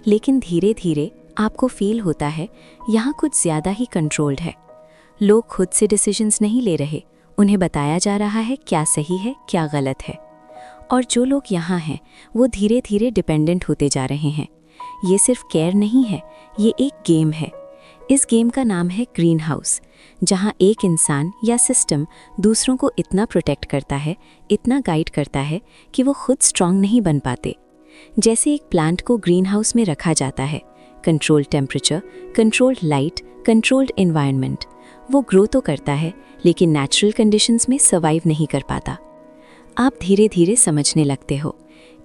लेकिन धीरे धीरे आपको फील होता है यहाँ कुछ ज़्यादा ही कंट्रोल्ड है। लोग खुद से डिसीजंस नहीं ले रहे, उन्हें बताया जा रहा है क्या सही है, क्या गलत है। और जो लोग यहाँ हैं वो धीरे धीरे डिपेंडेंट होते जा रहे हैं। ये सिर्फ केयर नहीं है, ये एक गेम है। इस गेम का नाम है ग्रीन हाउस, जहाँ एक इंसान या सिस्टम दूसरों को इतना प्रोटेक्ट करता है, इतना गाइड करता है कि वो खुद स्ट्रांग नहीं बन पाते। जैसे एक प्लांट को ग्रीन हाउस में रखा जाता है, controlled temperature, controlled light, controlled environment, वो ग्रो तो करता है लेकिन नेचुरल कंडीशंस में सर्वाइव नहीं कर पाता। आप धीरे धीरे समझने लगते हो,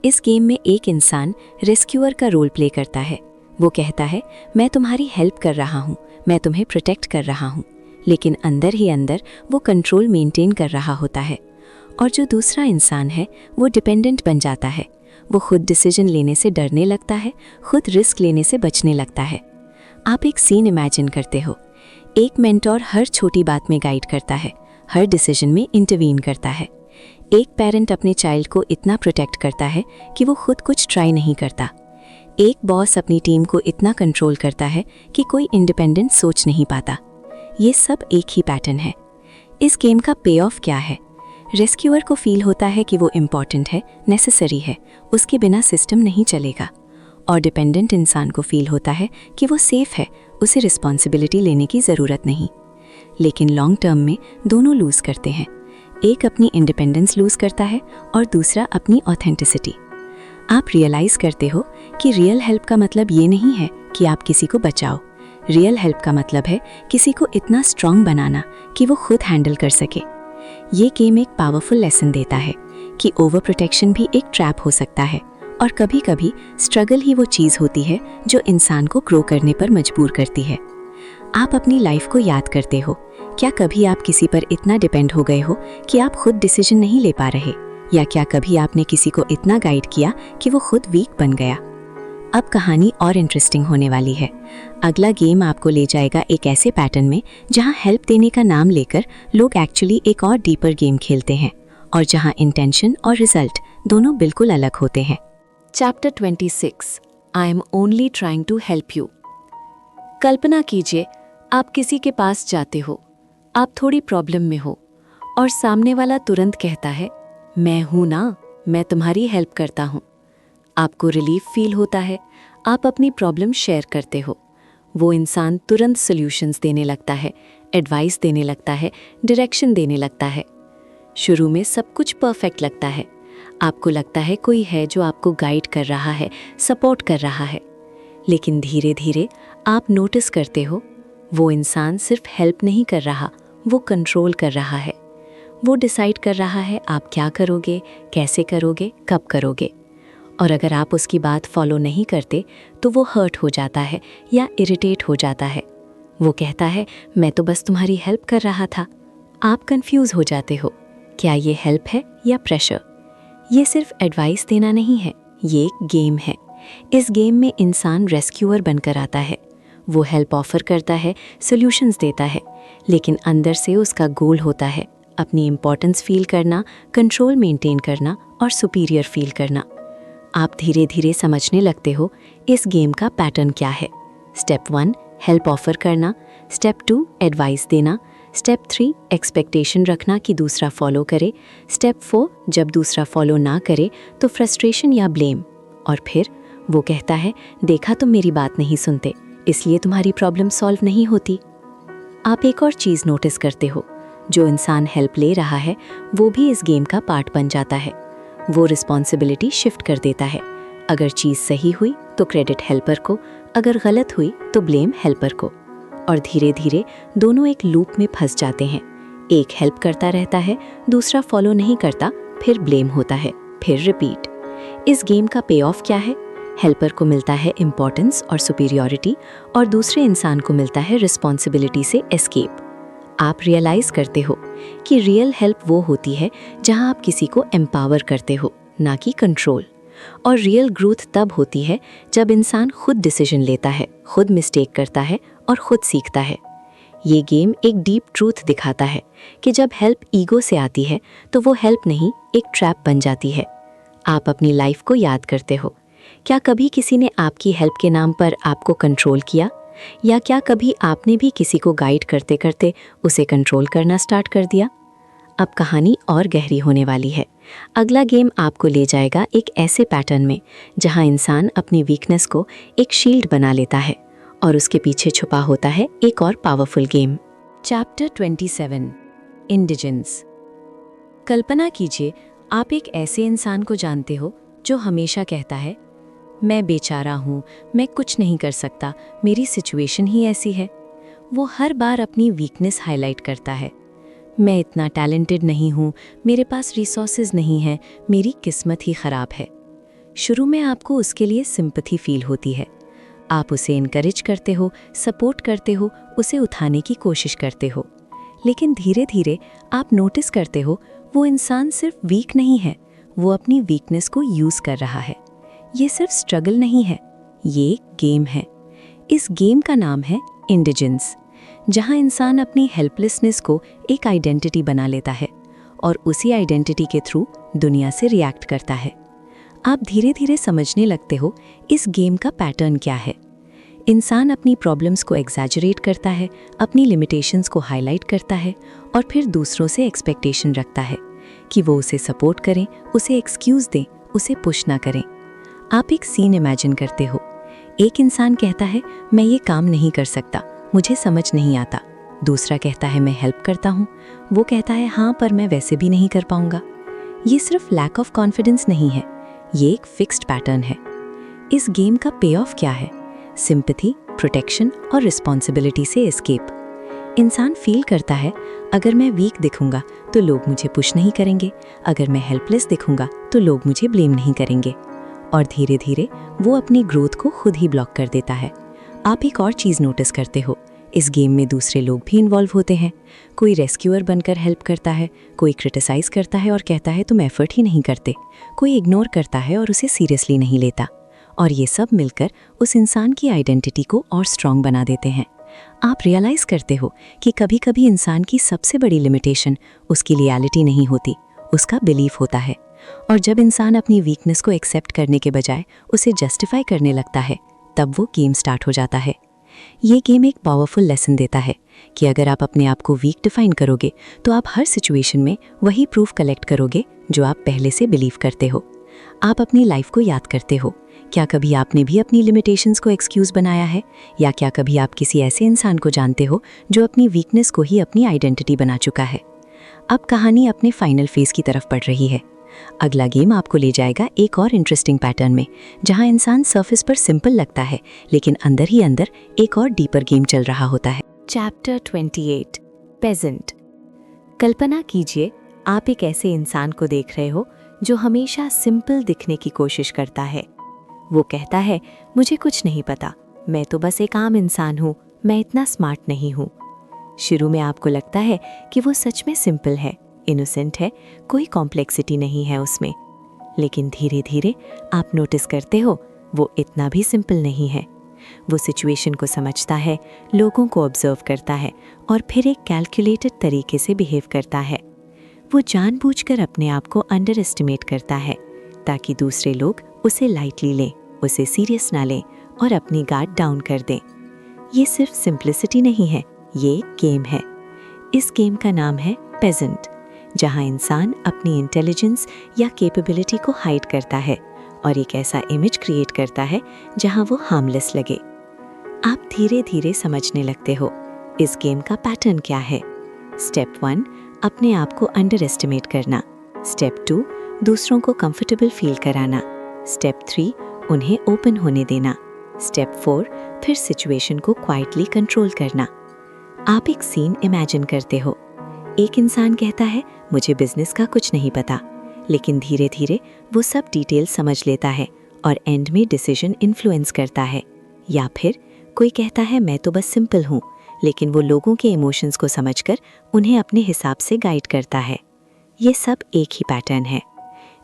इस गेम में एक इंसान रेस्क्यूअर का रोल प्ले करता है। वो कहता है मैं तुम्हारी हेल्प कर रहा हूँ, मैं तुम्हें प्रोटेक्ट कर रहा हूँ, लेकिन अंदर ही अंदर वो कंट्रोल मेंटेन कर रहा होता है। और जो दूसरा इंसान है वो डिपेंडेंट बन जाता है। वो खुद डिसीजन लेने से डरने लगता है, खुद रिस्क लेने से बचने लगता है। आप एक सीन इमेजिन करते हो, एक मेंटोर हर छोटी बात में गाइड करता है, हर डिसीजन में इंटरवीन करता है। एक पेरेंट अपने चाइल्ड को इतना प्रोटेक्ट करता है कि वो खुद कुछ ट्राई नहीं करता। एक बॉस अपनी टीम को इतना कंट्रोल करता है कि कोई इंडिपेंडेंट सोच नहीं पाता। ये सब एक ही पैटर्न है। इस गेम का पे ऑफ क्या है? रेस्क्यूअर को फील होता है कि वो इम्पॉर्टेंट है, नेसेसरी है, उसके बिना सिस्टम नहीं चलेगा। और डिपेंडेंट इंसान को फील होता है कि वो सेफ है, उसे रिस्पॉन्सिबिलिटी लेने की ज़रूरत नहीं। लेकिन लॉन्ग टर्म में दोनों लूज़ करते हैं। एक अपनी इंडिपेंडेंस लूज़ करता है और दूसरा अपनी ऑथेंटिसिटी। आप रियलाइज़ करते हो कि रियल हेल्प का मतलब ये नहीं है कि आप किसी को बचाओ। रियल हेल्प का मतलब है किसी को इतना स्ट्रांग बनाना कि वो खुद हैंडल कर सके। ये गेम एक पावरफुल लेसन देता है कि ओवर प्रोटेक्शन भी एक ट्रैप हो सकता है और कभी-कभी स्ट्रगल ही वो चीज़ होती है जो इंसान को ग्रो करने पर मजबूर करती है। आप अपनी लाइफ को याद करते हो? क्या कभी आप किसी पर इतना डिपेंड हो गए हो कि आप खुद डिसीजन नहीं ले पा रहे? या क्या कभी आपने किसी को इतना गाइड किया कि वो खुद वीक बन गया? अब कहानी और इंटरेस्टिंग होने वाली है। अगला गेम आपको ले जाएगा एक ऐसे पैटर्न में जहां हेल्प देने का नाम लेकर लोग एक्चुअली एक और डीपर गेम खेलते हैं और जहां इंटेंशन और रिजल्ट दोनों बिल्कुल अलग होते हैं। Chapter 26 I am only trying to help you. कल्पना कीजिए आप किसी के पास जाते हो, आप थोड़ी प्रॉब्लम में हो और सामने वाला तुरंत कहता है, मैं हूं ना, मैं तुम्हारी हेल्प करता हूं। आपको रिलीफ फील होता है, आप अपनी प्रॉब्लम शेयर करते हो। वो इंसान तुरंत सॉल्यूशंस देने लगता है, एडवाइस देने लगता है, डायरेक्शन देने लगता है। शुरू में सब कुछ परफेक्ट लगता है, आपको लगता है कोई है जो आपको गाइड कर रहा है, सपोर्ट कर रहा है। लेकिन धीरे धीरे आप नोटिस करते हो वो इंसान सिर्फ हेल्प नहीं कर रहा, वो कंट्रोल कर रहा है। वो डिसाइड कर रहा है आप क्या करोगे, कैसे करोगे, कब करोगे। और अगर आप उसकी बात फॉलो नहीं करते तो वो हर्ट हो जाता है या इरिटेट हो जाता है। वो कहता है मैं तो बस तुम्हारी हेल्प कर रहा था। आप कंफ्यूज हो जाते हो, क्या ये हेल्प है या प्रेशर? ये सिर्फ एडवाइस देना नहीं है, ये एक गेम है। इस गेम में इंसान रेस्क्यूअर बनकर आता है। वो हेल्प ऑफर करता है, सॉल्यूशंस देता है, लेकिन अंदर से उसका गोल होता है अपनी इंपॉर्टेंस फील करना, कंट्रोल मेंटेन करना और सुपीरियर फील करना। आप धीरे धीरे समझने लगते हो इस गेम का पैटर्न क्या है। स्टेप 1 हेल्प ऑफर करना, स्टेप 2 एडवाइस देना, स्टेप 3 एक्सपेक्टेशन रखना कि दूसरा फॉलो करे, स्टेप 4 जब दूसरा फॉलो ना करे तो फ्रस्ट्रेशन या ब्लेम, और फिर वो कहता है देखा तुम मेरी बात नहीं सुनते, इसलिए तुम्हारी प्रॉब्लम सॉल्व नहीं होती। आप एक और चीज़ नोटिस करते हो, जो इंसान हेल्प ले रहा है वो भी इस गेम का पार्ट बन जाता है। वो रिस्पॉन्सिबिलिटी शिफ्ट कर देता है। अगर चीज़ सही हुई तो क्रेडिट हेल्पर को, अगर गलत हुई तो ब्लेम हेल्पर को। और धीरे धीरे दोनों एक लूप में फंस जाते हैं। एक हेल्प करता रहता है, दूसरा फॉलो नहीं करता, फिर ब्लेम होता है, फिर रिपीट। इस गेम का पे ऑफ क्या है? हेल्पर को मिलता है इम्पोर्टेंस और सुपीरियॉरिटी और दूसरे इंसान को मिलता है रिस्पॉन्सिबिलिटी से एस्केप। आप रियलाइज करते हो कि रियल हेल्प वो होती है जहां आप किसी को एम्पावर करते हो, ना कि कंट्रोल। और रियल ग्रोथ तब होती है जब इंसान खुद डिसीजन लेता है, खुद मिस्टेक करता है और खुद सीखता है। ये गेम एक डीप ट्रूथ दिखाता है कि जब हेल्प ईगो से आती है तो वो हेल्प नहीं, एक ट्रैप बन जाती है। आप अपनी लाइफ को याद करते हो, क्या कभी किसी ने आपकी हेल्प के नाम पर आपको कंट्रोल किया? या क्या कभी आपने भी किसी को गाइड करते करते उसे कंट्रोल करना स्टार्ट कर दिया? अब कहानी और गहरी होने वाली है। अगला गेम आपको ले जाएगा एक ऐसे पैटर्न में जहां इंसान अपनी वीकनेस को एक शील्ड बना लेता है और उसके पीछे छुपा होता है एक और पावरफुल गेम। Chapter 27 indigence. कल्पना कीजिए आप एक ऐसे इंसान को जानते हो जो हमेशा कहता है मैं बेचारा हूँ, मैं कुछ नहीं कर सकता, मेरी सिचुएशन ही ऐसी है। वो हर बार अपनी वीकनेस हाईलाइट करता है। मैं इतना टैलेंटेड नहीं हूँ, मेरे पास रिसोर्सेज नहीं है, मेरी किस्मत ही ख़राब है। शुरू में आपको उसके लिए सिंपैथी फील होती है। आप उसे इनकरेज करते हो, सपोर्ट करते हो, उसे उठाने की कोशिश करते हो। लेकिन धीरे धीरे आप नोटिस करते हो वो इंसान सिर्फ वीक नहीं है, वो अपनी वीकनेस को यूज़ कर रहा है। ये सिर्फ स्ट्रगल नहीं है, ये एक गेम है। इस गेम का नाम है इंडिजेंस, जहां इंसान अपनी हेल्पलेसनेस को एक आइडेंटिटी बना लेता है और उसी आइडेंटिटी के थ्रू दुनिया से रिएक्ट करता है। आप धीरे धीरे समझने लगते हो इस गेम का पैटर्न क्या है। इंसान अपनी प्रॉब्लम्स को एग्जैजरेट करता है, अपनी लिमिटेशंस को हाईलाइट करता है और फिर दूसरों से एक्सपेक्टेशन रखता है कि वो उसे सपोर्ट करें, उसे एक्सक्यूज़ दें, उसे पुश ना करें। आप एक सीन इमेजिन करते हो। एक इंसान कहता है मैं ये काम नहीं कर सकता, मुझे समझ नहीं आता। दूसरा कहता है मैं हेल्प करता हूँ। वो कहता है हाँ पर मैं वैसे भी नहीं कर पाऊंगा। ये सिर्फ लैक ऑफ कॉन्फिडेंस नहीं है, ये एक फिक्स्ड पैटर्न है। इस गेम का पे ऑफ क्या है? सिंपैथी, प्रोटेक्शन और रिस्पॉन्सिबिलिटी से एस्केप। इंसान फील करता है अगर मैं वीक दिखूंगा तो लोग मुझे पुश नहीं करेंगे, अगर मैं हेल्पलेस दिखूंगा तो लोग मुझे ब्लेम नहीं करेंगे, और धीरे धीरे वो अपनी ग्रोथ को खुद ही ब्लॉक कर देता है। आप एक और चीज़ नोटिस करते हो, इस गेम में दूसरे लोग भी इन्वॉल्व होते हैं। कोई रेस्क्यूअर बनकर हेल्प करता है, कोई क्रिटिसाइज करता है और कहता है तुम एफर्ट ही नहीं करते, कोई इग्नोर करता है और उसे सीरियसली नहीं लेता, और ये सब मिलकर उस इंसान की आइडेंटिटी को और स्ट्रॉन्ग बना देते हैं। आप रियलाइज़ करते हो कि कभी कभी इंसान की सबसे बड़ी लिमिटेशन उसकी रियलिटी नहीं होती, उसका बिलीफ होता है। और जब इंसान अपनी वीकनेस को एक्सेप्ट करने के बजाय उसे जस्टिफाई करने लगता है, तब वो गेम स्टार्ट हो जाता है। ये गेम एक पावरफुल लेसन देता है कि अगर आप अपने आप को वीक डिफाइन करोगे तो आप हर सिचुएशन में वही प्रूफ कलेक्ट करोगे जो आप पहले से बिलीव करते हो। आप अपनी लाइफ को याद करते हो, क्या कभी आपने भी अपनी लिमिटेशंस को एक्सक्यूज़ बनाया है, या क्या कभी आप किसी ऐसे इंसान को जानते हो जो अपनी वीकनेस को ही अपनी आइडेंटिटी बना चुका है। अब कहानी अपने फाइनल फेज की तरफ बढ़ रही है। अगला गेम आपको ले जाएगा एक और इंटरेस्टिंग पैटर्न में, जहां इंसान सरफेस पर सिंपल लगता है लेकिन अंदर ही अंदर एक और डीपर गेम चल रहा होता है। Chapter 28 pageant. कल्पना कीजिए आप एक ऐसे इंसान को देख रहे हो जो हमेशा सिंपल दिखने की कोशिश करता है। वो कहता है मुझे कुछ नहीं पता, मैं तो बस एक आम इंसान हूँ, मैं इतना स्मार्ट नहीं हूँ। शुरू में आपको लगता है कि वो सच में सिंपल है, इनोसेंट है, कोई कॉम्प्लेक्सिटी नहीं है उसमें। लेकिन धीरे धीरे आप नोटिस करते हो वो इतना भी सिंपल नहीं है। वो सिचुएशन को समझता है, लोगों को ऑब्जर्व करता है और फिर एक कैलकुलेटेड तरीके से बिहेव करता है। वो जानबूझकर अपने आप को अंडर एस्टिमेट करता है ताकि दूसरे लोग उसे लाइटली लें, उसे सीरियस ना लें और अपनी गार्ड डाउन कर दें। ये सिर्फ सिंप्लिसिटी नहीं है, ये एक गेम है। इस गेम का नाम है पेजेंट, जहां इंसान अपनी इंटेलिजेंस या कैपेबिलिटी को हाइड करता है और एक ऐसा इमेज क्रिएट करता है जहां वो हार्मलेस लगे। आप धीरे धीरे समझने लगते हो इस गेम का पैटर्न क्या है। स्टेप 1 अपने आप को अंडर एस्टिमेट करना। स्टेप 2 दूसरों को कंफर्टेबल फील कराना। स्टेप 3 उन्हें ओपन होने देना। स्टेप 4 फिर सिचुएशन को क्वाइटली कंट्रोल करना। आप एक सीन इमेजिन करते हो। एक इंसान कहता है मुझे बिजनेस का कुछ नहीं पता, लेकिन धीरे धीरे वो सब डिटेल समझ लेता है और एंड में डिसीजन इन्फ्लुएंस करता है। या फिर कोई कहता है मैं तो बस सिंपल हूँ, लेकिन वो लोगों के इमोशंस को समझकर उन्हें अपने हिसाब से गाइड करता है। ये सब एक ही पैटर्न है।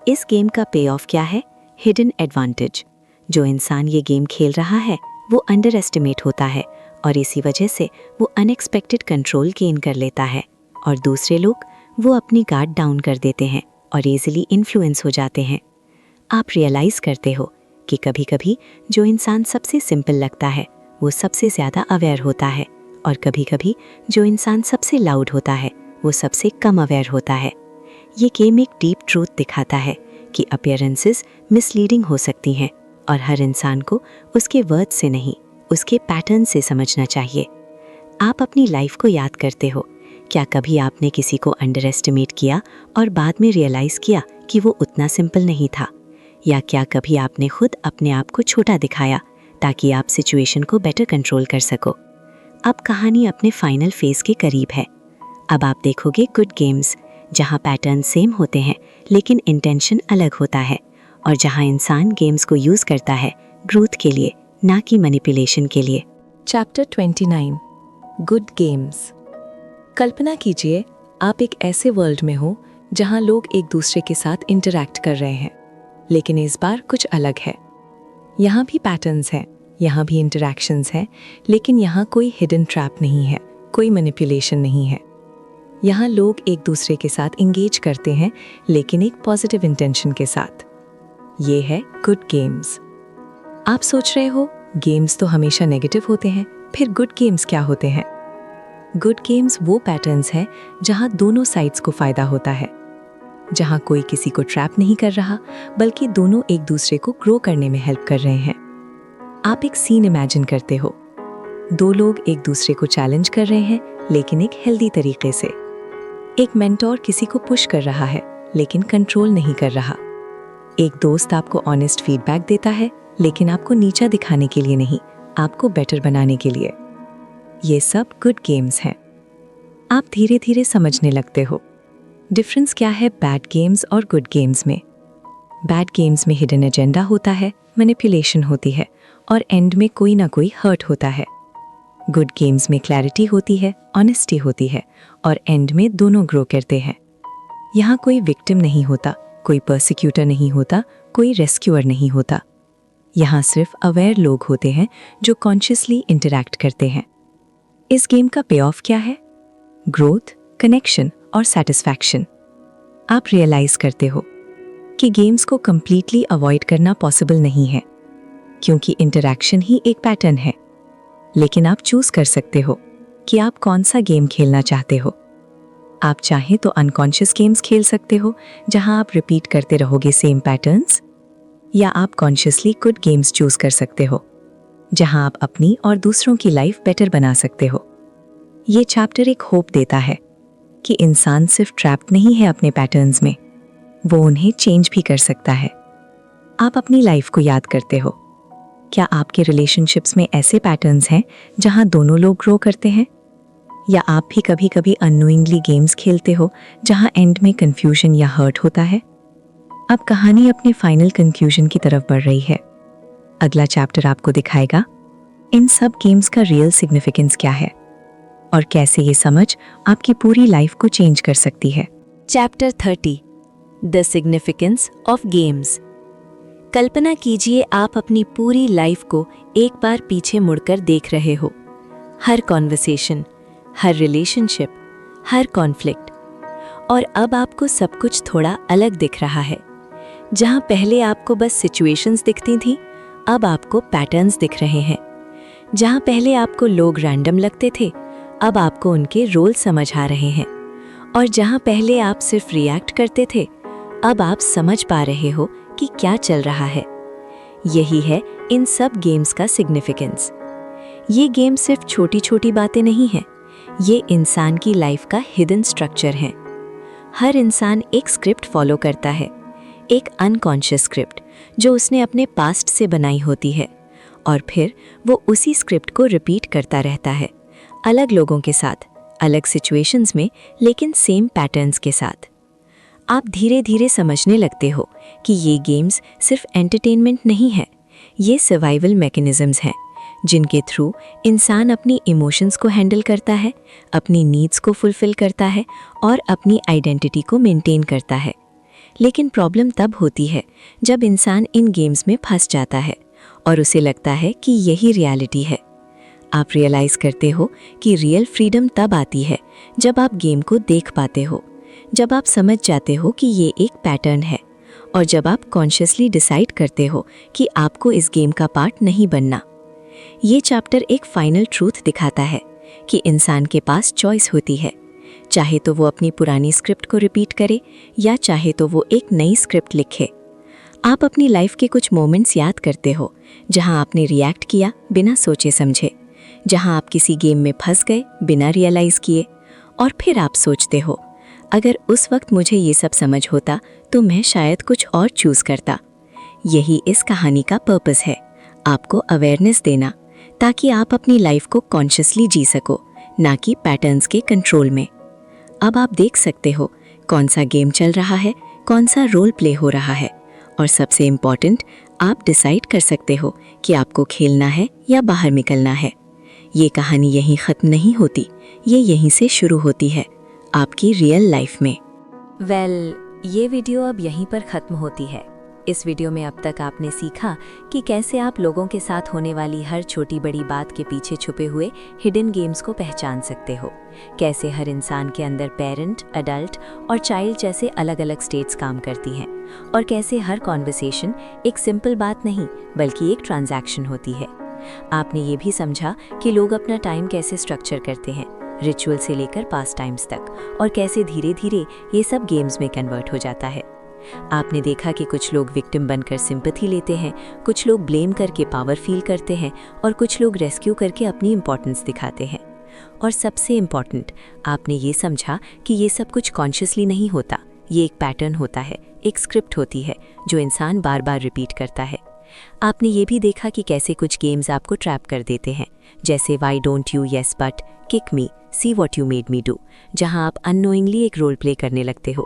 इस गेम का पे ऑफ क्या है? Hidden advantage. जो इंसान ये गेम खेल रहा है वो अंडर एस्टिमेट होता है और इसी वजह से वो अनएक्सपेक्टेड कंट्रोल गेन कर लेता है, और दूसरे लोग वो अपनी गार्ड डाउन कर देते हैं और इजीली इन्फ्लुएंस हो जाते हैं। आप रियलाइज़ करते हो कि कभी कभी जो इंसान सबसे सिंपल लगता है वो सबसे ज़्यादा अवेयर होता है, और कभी कभी जो इंसान सबसे लाउड होता है वो सबसे कम अवेयर होता है। ये गेम एक डीप ट्रूथ दिखाता है कि अपीयरेंसेस मिसलीडिंग हो सकती हैं और हर इंसान को उसके वर्ड से नहीं, उसके पैटर्न से समझना चाहिए। आप अपनी लाइफ को याद करते हो, क्या कभी आपने किसी को अंडर एस्टिमेट किया और बाद में रियलाइज़ किया कि वो उतना सिंपल नहीं था? या क्या कभी आपने खुद अपने आप को छोटा दिखाया ताकि आप सिचुएशन को बेटर कंट्रोल कर सको? अब कहानी अपने फाइनल फेज के करीब है। अब आप देखोगे गुड गेम्स, जहाँ पैटर्न सेम होते हैं लेकिन इंटेंशन अलग होता है, और जहाँ इंसान गेम्स को यूज़ करता है ग्रोथ के लिए, ना कि मैनिपुलेशन के लिए। Chapter 29 good games. कल्पना कीजिए आप एक ऐसे वर्ल्ड में हो जहां लोग एक दूसरे के साथ इंटरैक्ट कर रहे हैं, लेकिन इस बार कुछ अलग है। यहाँ भी पैटर्न्स हैं, यहाँ भी इंटरैक्शंस हैं, लेकिन यहाँ कोई हिडन ट्रैप नहीं है, कोई मैनिपुलेशन नहीं है। यहाँ लोग एक दूसरे के साथ इंगेज करते हैं, लेकिन एक पॉजिटिव इंटेंशन के साथ। ये है गुड गेम्स। आप सोच रहे हो गेम्स तो हमेशा नेगेटिव होते हैं, फिर गुड गेम्स क्या होते हैं? गुड गेम्स वो पैटर्न्स हैं जहाँ दोनों साइड्स को फायदा होता है, जहाँ कोई किसी को ट्रैप नहीं कर रहा, बल्कि दोनों एक दूसरे को ग्रो करने में हेल्प कर रहे हैं। आप एक सीन इमेजिन करते हो, दो लोग एक दूसरे को चैलेंज कर रहे हैं, लेकिन एक हेल्दी तरीके से। एक मेंटोर किसी को पुश कर रहा है, लेकिन कंट्रोल नहीं कर रहा। एक दोस्त आपको ऑनेस्ट फीडबैक देता है, लेकिन आपको नीचा दिखाने के लिए नहीं, आपको बेटर बनाने के लिए। ये सब गुड गेम्स हैं। आप धीरे धीरे समझने लगते हो डिफरेंस क्या है बैड गेम्स और गुड गेम्स में। बैड गेम्स में हिडन एजेंडा होता है, मैनिपुलेशन होती है और एंड में कोई ना कोई हर्ट होता है। गुड गेम्स में क्लैरिटी होती है, ऑनेस्टी होती है और एंड में दोनों ग्रो करते हैं। यहाँ कोई विक्टिम नहीं होता, कोई पर्सिक्यूटर नहीं होता, कोई रेस्क्यूअर नहीं होता। यहाँ सिर्फ अवेयर लोग होते हैं जो कॉन्शियसली इंटरैक्ट करते हैं। इस गेम का पे ऑफ क्या है? ग्रोथ, कनेक्शन और सेटिस्फैक्शन। आप रियलाइज करते हो कि गेम्स को कंप्लीटली अवॉइड करना पॉसिबल नहीं है, क्योंकि इंटरैक्शन ही एक पैटर्न है। लेकिन आप चूज कर सकते हो कि आप कौन सा गेम खेलना चाहते हो। आप चाहें तो अनकॉन्शियस गेम्स खेल सकते हो, जहां आप रिपीट करते रहोगे सेम पैटर्न्स, या आप कॉन्शियसली गुड गेम्स चूज कर सकते हो, जहां आप अपनी और दूसरों की लाइफ बेटर बना सकते हो। ये चैप्टर एक होप देता है कि इंसान सिर्फ ट्रैप्ड नहीं है अपने पैटर्न्स में, वो उन्हें चेंज भी कर सकता है। आप अपनी लाइफ को याद करते हो। क्या आपके रिलेशनशिप्स में ऐसे पैटर्न्स हैं जहां दोनों लोग ग्रो करते हैं? या आप भी कभी कभी अननोइंगली गेम्स खेलते हो जहां एंड में कंफ्यूजन या हर्ट होता है? अब कहानी अपने फाइनल कंक्लूजन की तरफ बढ़ रही है। अगला चैप्टर आपको दिखाएगा इन सब गेम्स का रियल सिग्निफिकेंस क्या है और कैसे ये समझ आपकी पूरी लाइफ को चेंज कर सकती है। Chapter 30 the significance of games. कल्पना कीजिए आप अपनी पूरी लाइफ को एक बार पीछे मुड़कर देख रहे हो। हर कॉन्वर्सेशन, हर रिलेशनशिप, हर कॉन्फ्लिक्ट, और अब आपको सब कुछ थोड़ा अलग दिख रहा है। जहां पहले आपको बस सिचुएशंस दिखती थीं, अब आपको पैटर्न्स दिख रहे हैं। जहां पहले आपको लोग रैंडम लगते थे, अब आपको उनके रोल समझ आ रहे हैं। और जहां पहले आप सिर्फ रिएक्ट करते थे, अब आप समझ पा रहे हो कि क्या चल रहा है। यही है इन सब गेम्स का सिग्निफिकेंस। ये गेम सिर्फ छोटी छोटी बातें नहीं हैं, ये इंसान की लाइफ का हिडन स्ट्रक्चर है। हर इंसान एक स्क्रिप्ट फॉलो करता है, एक अनकॉन्शियस स्क्रिप्ट जो उसने अपने पास्ट से बनाई होती है, और फिर वो उसी स्क्रिप्ट को रिपीट करता रहता है, अलग लोगों के साथ, अलग सिचुएशंस में, लेकिन सेम पैटर्न्स के साथ। आप धीरे धीरे समझने लगते हो कि ये गेम्स सिर्फ एंटरटेनमेंट नहीं है, ये सर्वाइवल मैकेनिज्म्स हैं जिनके थ्रू इंसान अपनी इमोशंस को हैंडल करता है, अपनी नीड्स को फुलफिल करता है और अपनी आइडेंटिटी को मेंटेन करता है। लेकिन प्रॉब्लम तब होती है जब इंसान इन गेम्स में फंस जाता है और उसे लगता है कि यही रियलिटी है। आप रियलाइज करते हो कि रियल फ्रीडम तब आती है जब आप गेम को देख पाते हो, जब आप समझ जाते हो कि ये एक पैटर्न है, और जब आप कॉन्शियसली डिसाइड करते हो कि आपको इस गेम का पार्ट नहीं बनना। ये चैप्टर एक फाइनल ट्रूथ दिखाता है कि इंसान के पास चॉइस होती है, चाहे तो वो अपनी पुरानी स्क्रिप्ट को रिपीट करे या चाहे तो वो एक नई स्क्रिप्ट लिखे। आप अपनी लाइफ के कुछ मोमेंट्स याद करते हो जहां आपने रिएक्ट किया बिना सोचे समझे, जहां आप किसी गेम में फंस गए बिना रियलाइज किए, और फिर आप सोचते हो अगर उस वक्त मुझे ये सब समझ होता तो मैं शायद कुछ और चूज करता। यही इस कहानी का पर्पस है, आपको अवेयरनेस देना, ताकि आप अपनी लाइफ को कॉन्शियसली जी सको, ना कि पैटर्न्स के कंट्रोल में। अब आप देख सकते हो कौन सा गेम चल रहा है, कौन सा रोल प्ले हो रहा है, और सबसे इम्पॉर्टेंट, आप डिसाइड कर सकते हो कि आपको खेलना है या बाहर निकलना है। ये कहानी यहीं ख़त्म नहीं होती, ये यहीं से शुरू होती है आपकी रियल लाइफ में। ये वीडियो अब यहीं पर ख़त्म होती है। इस वीडियो में अब तक आपने सीखा कि कैसे आप लोगों के साथ होने वाली हर छोटी बड़ी बात के पीछे छुपे हुए हिडन गेम्स को पहचान सकते हो, कैसे हर इंसान के अंदर पेरेंट, अडल्ट और चाइल्ड जैसे अलग अलग स्टेट्स काम करती हैं, और कैसे हर कॉन्वर्सेशन एक सिंपल बात नहीं बल्कि एक ट्रांजैक्शन होती है। आपने ये भी समझा कि लोग अपना टाइम कैसे स्ट्रक्चर करते हैं, रिचुअल से लेकर पास टाइम्स तक, और कैसे धीरे धीरे ये सब गेम्स में कन्वर्ट हो जाता है। आपने देखा कि कुछ लोग विक्टिम बनकर सिंपैथी लेते हैं, कुछ लोग ब्लेम करके पावर फील करते हैं, और कुछ लोग रेस्क्यू करके अपनी इंपॉर्टेंस दिखाते हैं। और सबसे इम्पॉर्टेंट, आपने ये समझा कि ये सब कुछ कॉन्शियसली नहीं होता, ये एक पैटर्न होता है, एक स्क्रिप्ट होती है जो इंसान बार बार रिपीट करता है। आपने ये भी देखा कि कैसे कुछ गेम्स आपको ट्रैप कर देते हैं, जैसे Y don't you yes but, kick me, see what you made me do, जहां आप अननोइंगली एक रोल प्ले करने लगते हो।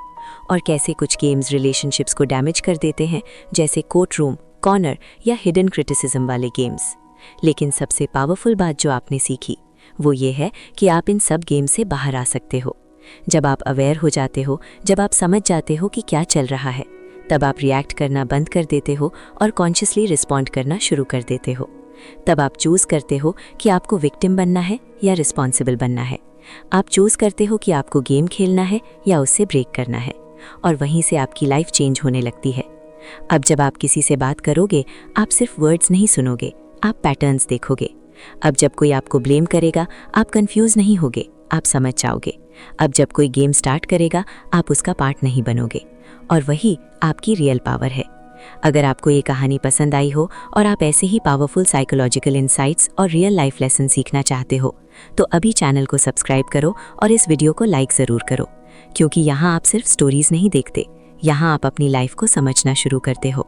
और कैसे कुछ गेम्स रिलेशनशिप्स को डैमेज कर देते हैं, जैसे कोर्ट रूम, कॉर्नर या हिडन क्रिटिसिज्म वाले गेम्स। लेकिन सबसे पावरफुल बात जो आपने सीखी वो ये है कि आप इन सब गेम से बाहर आ सकते हो। जब आप अवेयर हो जाते हो, जब आप समझ जाते हो कि क्या चल रहा है, तब आप रिएक्ट करना बंद कर देते हो और कॉन्शियसली रिस्पॉन्ड करना शुरू कर देते हो। तब आप चूज़ करते हो कि आपको विक्टिम बनना है या रिस्पॉन्सिबल बनना है। आप चूज़ करते हो कि आपको गेम खेलना है या उससे ब्रेक करना है, और वहीं से आपकी लाइफ चेंज होने लगती है। अब जब आप किसी से बात करोगे, आप सिर्फ वर्ड्स नहीं सुनोगे, आप पैटर्न्स देखोगे। अब जब कोई आपको ब्लेम करेगा, आप कंफ्यूज नहीं होगे, आप समझ जाओगे। अब जब कोई गेम स्टार्ट करेगा, आप उसका पार्ट नहीं बनोगे, और वही आपकी रियल पावर है। अगर आपको ये कहानी पसंद आई हो और आप ऐसे ही पावरफुल साइकोलॉजिकल इंसाइट्स और रियल लाइफ लेसन सीखना चाहते हो, तो अभी चैनल को सब्सक्राइब करो और इस वीडियो को लाइक ज़रूर करो, क्योंकि यहाँ आप सिर्फ स्टोरीज नहीं देखते, यहाँ आप अपनी लाइफ को समझना शुरू करते हो।